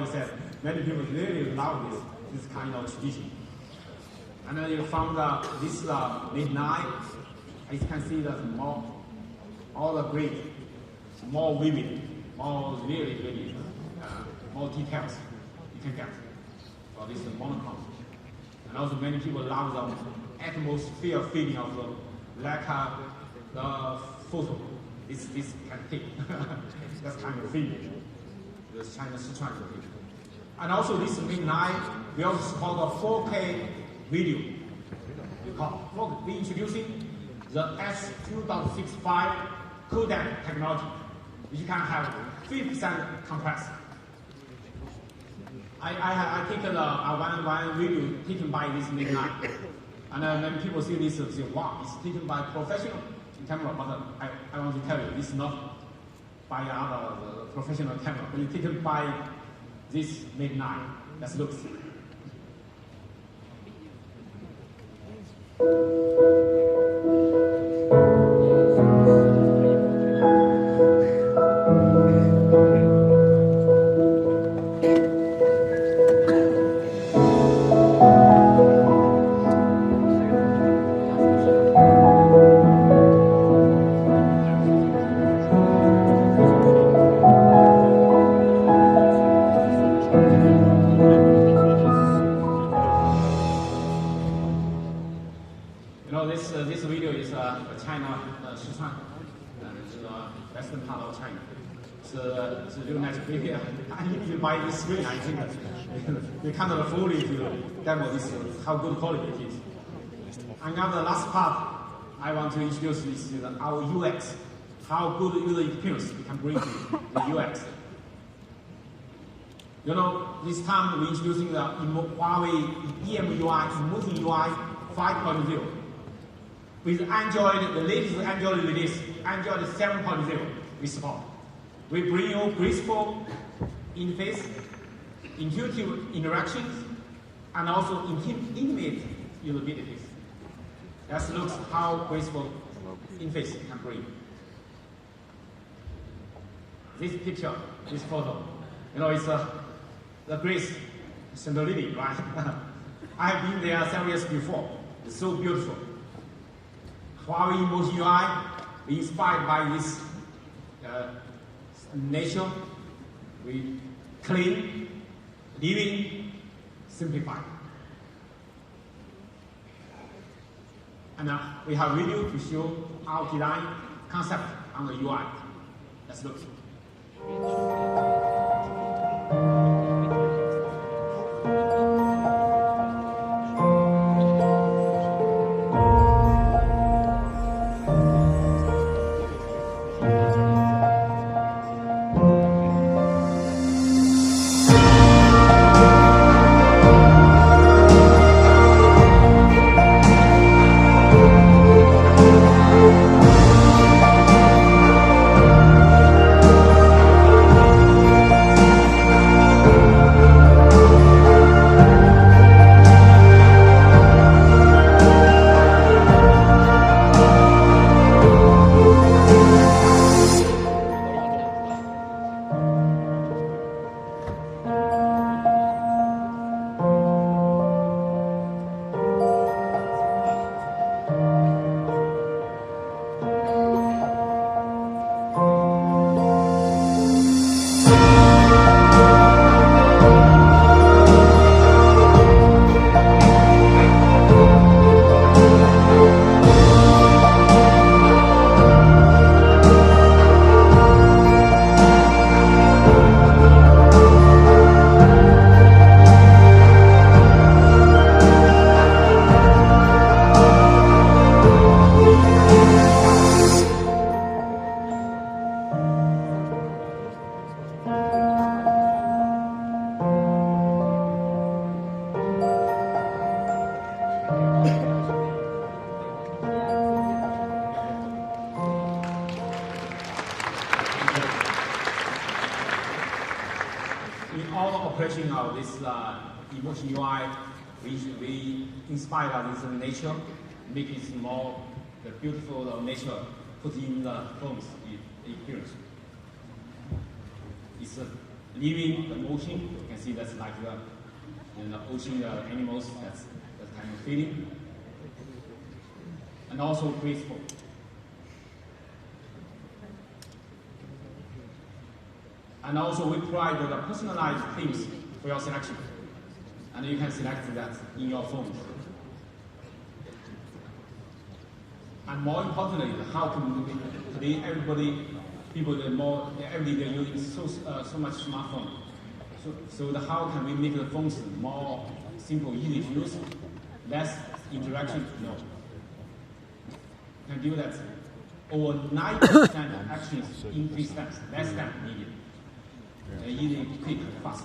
said, many people really love this kind of tradition. And then you found this Mate 9. You can see that all the grade, more vivid, more really, more details you can get for this monochrome. And also many people love the atmosphere feeling of the Leica photo. This can take that kind of feeling. The China Sichuan feeling. And also this Mate 9, we also support the 4K video. We introducing the S2.65 codec technology, which can have 50% compressed. I taken one video taken by this Mate 9. And when people see this, they say, wow, it's taken by professional camera. But I want to tell you, this is not by other professional camera, but it's taken by this Mate 9. Let's look. This video is China, Sichuan, it's the western part of China. It's a real nice video. If you buy this screen, I think you cannot afford it to demo this, how good quality it is. And now the last part, I want to introduce this our UX, how good user experience we can bring to the UX. You know, this time we're introducing the Huawei EMUI, Emotion UI 5.0. With Android, the latest Android release, Android 7.0, we support. We bring you graceful interface, intuitive interactions, and also intimate usabilities. Let's look how graceful interface can bring. This picture, this photo, you know, it's the Grace Chandelier, right? I've been there several years before. It's so beautiful. Huawei Emotion UI, inspired by this nature, we clean, living, simplify. And we have video to show our design concept on the UI. Let's look. In all operation of this Emotion UI, we inspire this nature, make it more the beautiful nature put in the phone's experience. It's living emotion. You can see that's like the ocean animals. That's kind of feeling, and also graceful. And also we provide the personalized themes for your selection. And you can select that in your phone. And more importantly, how can we today people every day they're using so much smartphone. So how can we make the phones more simple, easy to use, less interaction? No. Can do that. Over 90% of actions in 3 steps, less than needed. Easy, quick, fast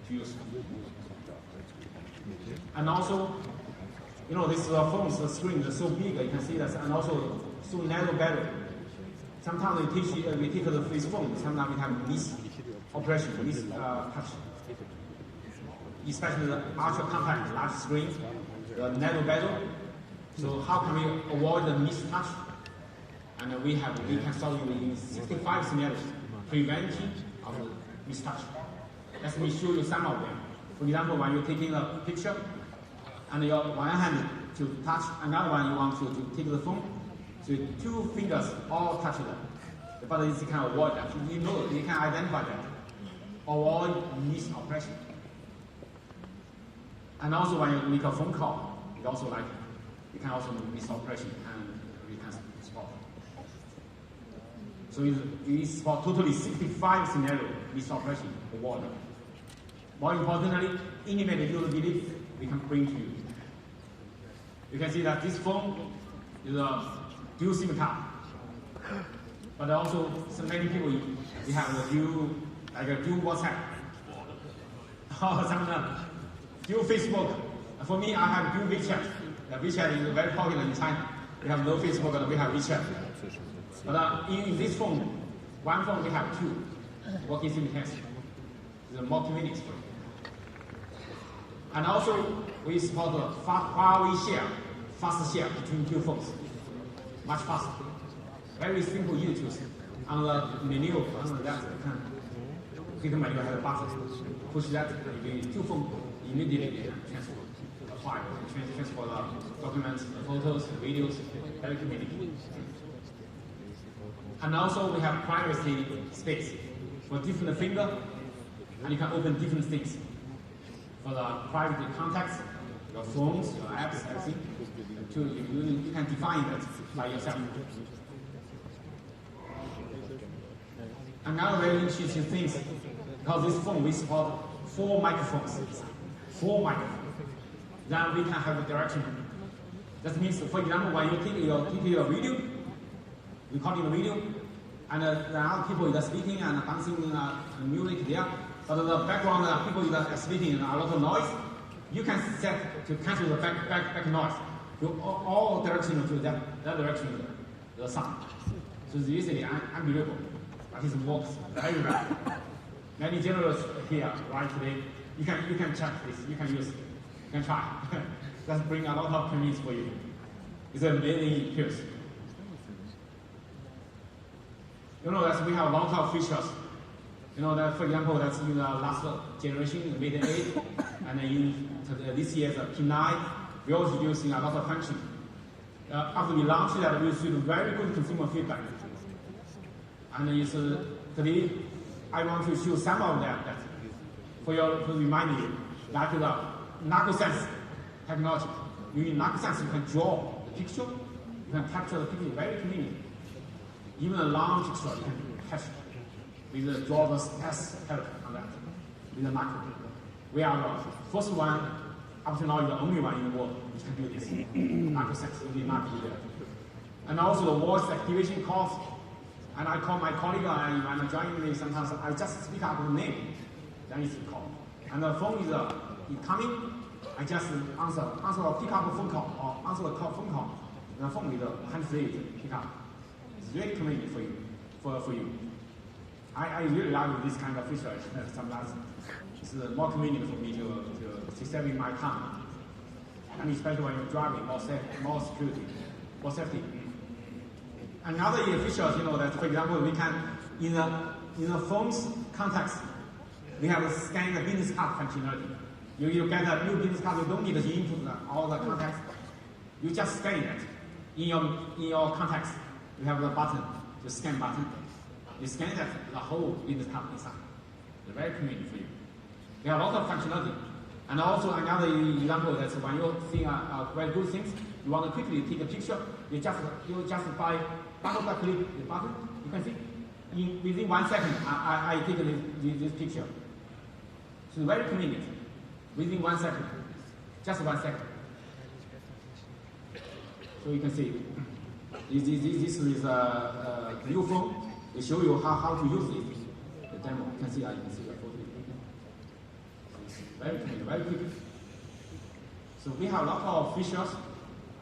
to use. And also, you know, this phone's screen is so big, you can see that, and also so narrow battery. Sometimes we take this phone, sometimes we have miss operation, miss touch. Especially the ultra compact large screen, the narrow battery. So how can we avoid the miss touch? And we can solve you in 65 scenarios, preventing of miss touch. Let me show you some of them. For example, when you're taking a picture, and your one hand to touch, another one you want to take the phone, so 2 fingers all touch it. But you can avoid that. You know, you can identify that. Avoid miss operation. And also when you make a phone call, it's also like you can also miss operation and you can spot. So it's for totally 65 scenario miss operation avoid. More importantly, immediate usability we can bring to you. You can see that this phone is a dual SIM card. But also, so many people they have a dual WhatsApp. Or some dual Facebook. For me, I have dual WeChat. WeChat is very popular in China. We have no Facebook, but we have WeChat. But in this phone, one phone we have 2 working simultaneously. It's more convenient for you. And also, we support Huawei share, fast share between 2 phones. Much faster. Very simple, easy to use. On the menu, on that, you can click the menu, have a button. Push that, you 2 phones immediately transfer the file, transfer the documents, the photos, the videos, very convenient. And also, we have privacy space for different finger, and you can open different things. For the private contacts, your phones, your apps, everything, you can define that by yourself. Another very interesting thing, because this phone we support 4 microphones. 4 microphones. Then we can have a direction. That means, for example, when you take your video, recording the video, and there are people are speaking and dancing music there. But the background people are speaking a lot of noise. You can set to cancel the back noise to all directions to that direction, the sound. So it's easily unbelievable, but it works very well. Many generals here right today, you can check this, you can use it, you can try. That bring a lot of convenience for you. It's amazing tools. You know that we have a lot of features. You know that, for example, that's in the last generation, Mate 8, and in this year's P9, we're also using a lot of functions. After we launched that, we received very good consumer feedback. And today, I want to show some of that to remind you, like the narco-sense technology. Using narco-sense, you can draw the picture, you can capture the picture very convenient. Even a long picture, you can capture. With the driver's test help on that, with the macro. We are the first one, up to now, the only one in the world which can do this. Macro sense, only macro there. And also the voice activation calls. And I call my colleague, and when I join me, sometimes I just speak up the name, then it's called. And the phone is incoming, I just answer or pick up a phone call, or answer the phone call. The phone is hands-free pick up. It's really convenient for you, for you. I really like this kind of feature. Sometimes it's more convenient for me to save in my time, and especially when you're driving, more security, more safety. Another feature, you know, that for example, we can in the phone's contacts, we have a scan the business card functionality. You get a new business card, you don't need to input all the contacts. You just scan it in your contacts. You have the button, the scan button. You scan that the whole business card inside. It's very convenient for you. We have a lot of functionality. And also another example that's when you're seeing very good things, you want to quickly take a picture, you just by double click the button, you can see within 1 second I take this picture. So very convenient. Within 1 second. Just 1 second. So you can see this is a new phone. We show you how to use it. The demo. You can see the photo. very clean, very quick. So we have a lot of features.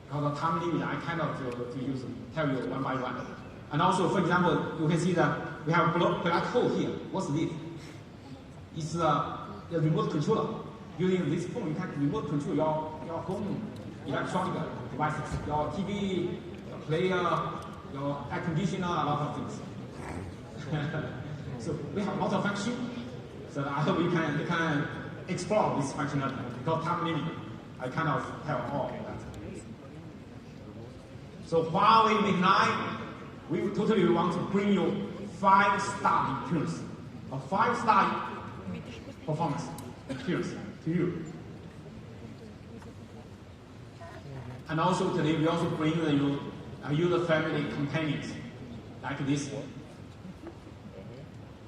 Because of time limit, I cannot tell you one by one. And also, for example, you can see that we have a black hole here. What's this? It's a remote controller. Using this phone, you can remote control your home electronic devices, your TV, your player, your air conditioner, a lot of things. So we have a lot of functions. So I hope you can explore this functionality. Because time limit, I cannot tell all of that. So Huawei Mate 9, we totally want to bring you 5-star experience, a 5-star performance experience to you. And also today we also bring you a user-friendly companions like this.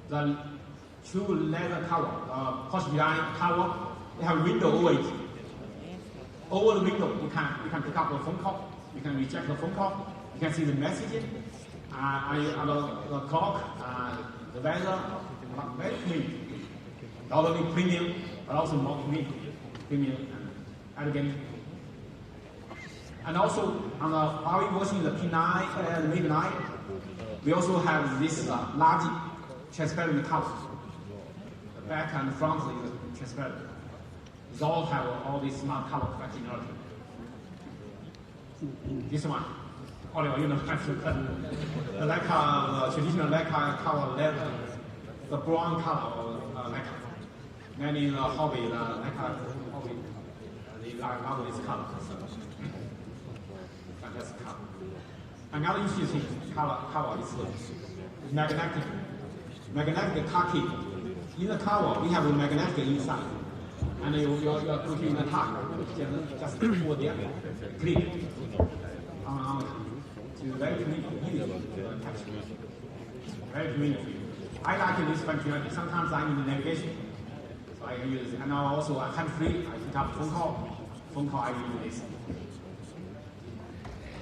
The true leather cover, PORSCHE design cover. They have window over it. Over the window, you can pick up a phone call. You can reject the phone call. You can see the messaging, the clock, the weather. Very clean. Not only premium, but also more premium and elegant. And also on the Huawei version, the P9 and Mate 9, we also have this large transparent cover. The back and front is transparent. It all have all this smart color functionality. This one, Oliver, you know, the lacquer, traditional lacquer color leather, the brown color of lacquer. Many hobby, the lacquer hobby, they love this color. Fantastic color. Another interesting color is magnetic car key. In the cover, we have a magnetic inside. And you put in the car, just pull there, click on the car. It's very convenient, very convenient. I like this functionality. Sometimes I need navigation, so I can use it. And now also I'm hands-free. I pick up phone call I use this.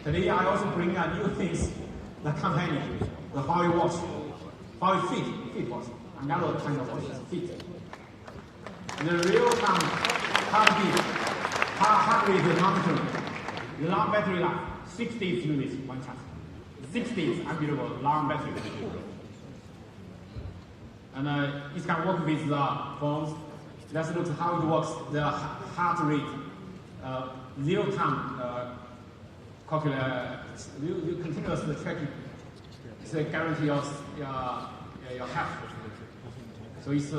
Today I also bring new things, the companion, the Huawei watch, Huawei Fit watch, another kind of watch, Fit. The real-time heart rate monitoring, the long battery life, 6 days units, one charge. 6 days, unbelievable, long battery. And it can work with the phones. Let's look at how it works. The heart rate, real-time continuous tracking. It's a guarantee of your health. So it's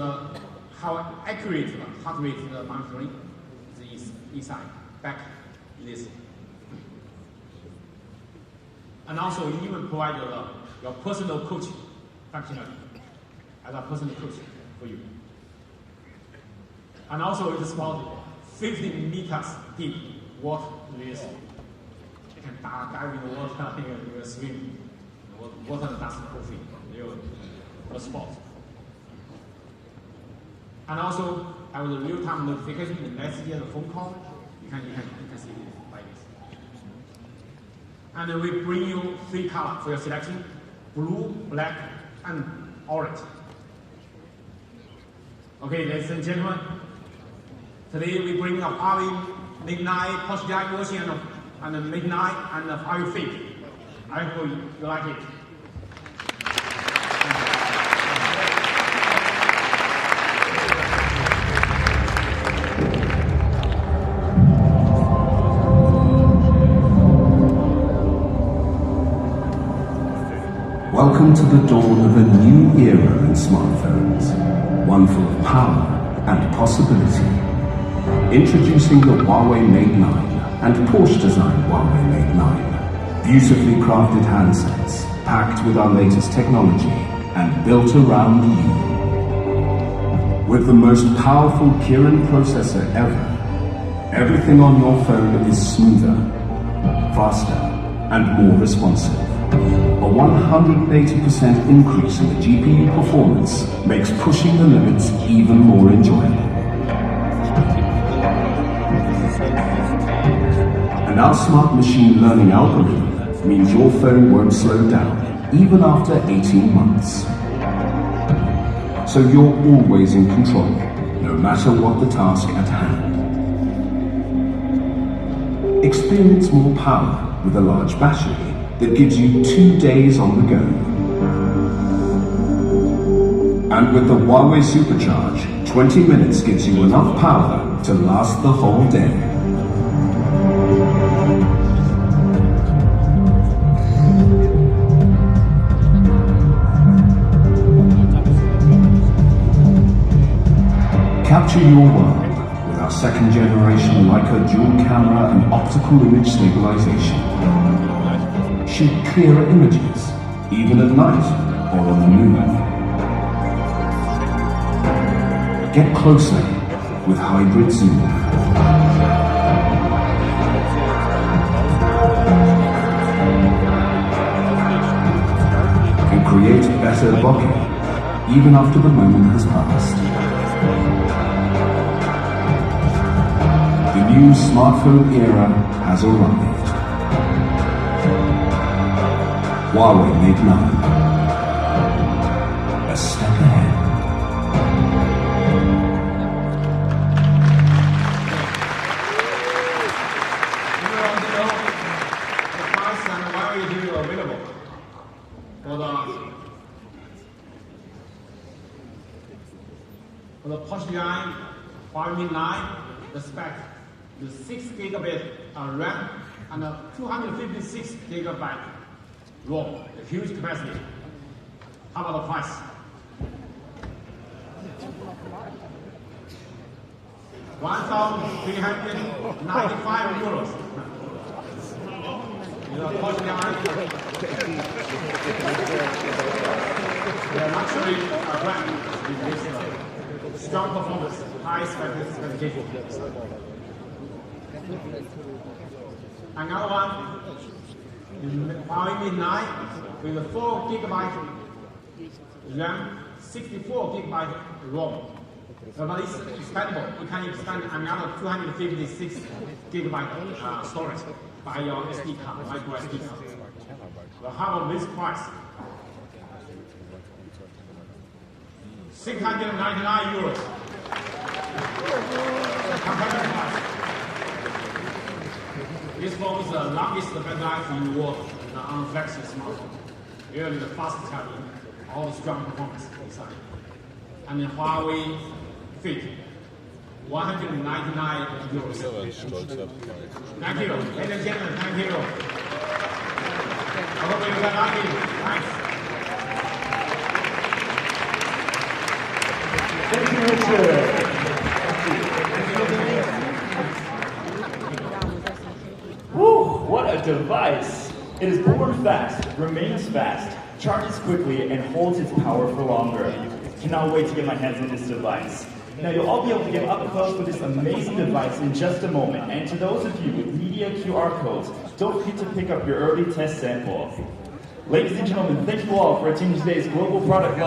how accurate heart rate monitoring is inside, back in this. And also you even provide your personal coach functionality as a personal coach for you. And also it's about 50 meters deep water release. You can dive in the water, you can swim. Water does the whole thing, the sport. And also, have the real-time notification, the message, and the phone call. You can see it like this. And then we bring you 3 colors for your selection: blue, black, and orange. Okay, ladies and gentlemen, today we bring a Huawei Mate 9 PORSCHE design version and the Mate 9 and the Huawei Fit. I hope you like it. Welcome to the dawn of a new era in smartphones, one full of power and possibility. Introducing the Huawei Mate 9 and Porsche design Huawei Mate 9. Beautifully crafted handsets, packed with our latest technology and built around you. With the most powerful Kirin processor ever, everything on your phone is smoother, faster, and more responsive. A 180% increase in the GPU performance makes pushing the limits even more enjoyable. And our smart machine learning algorithm means your phone won't slow down, even after 18 months. So you're always in control, no matter what the task at hand. Experience more power with a large battery that gives you 2 days on the go. And with the Huawei Supercharge, 20 minutes gives you enough power to last the whole day. Capture your world with our second generation Leica dual camera and optical image stabilization. Shoot clearer images, even at night or on the moon. Get closer with hybrid zoom. And create better bokeh, even after the moment has passed. The new smartphone era has arrived. Huawei Mate 9. A step ahead. For the PORSCHE Huawei 9, the spec is 6 gigabit RAM and 256 gigabyte ROM, a huge capacity. How about the price? €1,395. The PORSCHE the luxury brand with strong performance, high specification. Another one is Huawei Mate 9 with a 4 gigabyte RAM, 64 gigabyte ROM. But it's expandable. You can expand another 256 gigabyte storage by your SD card, micro SD card. So how about this price? €699. This phone is the longest battery life in the world on a flagship smartphone. Really the fastest charging, all the strong performance inside. And the Huawei Fit, €199. Thank you, ladies and gentlemen, thank you. I hope you got lucky. Thanks. Thank you, Richard. Woo, what a device. It is born fast, remains fast, charges quickly, and holds its power for longer. Cannot wait to get my hands on this device. Now you'll all be able to get up close with this amazing device in just a moment. And to those of you with media QR codes, don't forget to pick up your early test sample. Ladies and gentlemen, thank you all for attending today's Global Product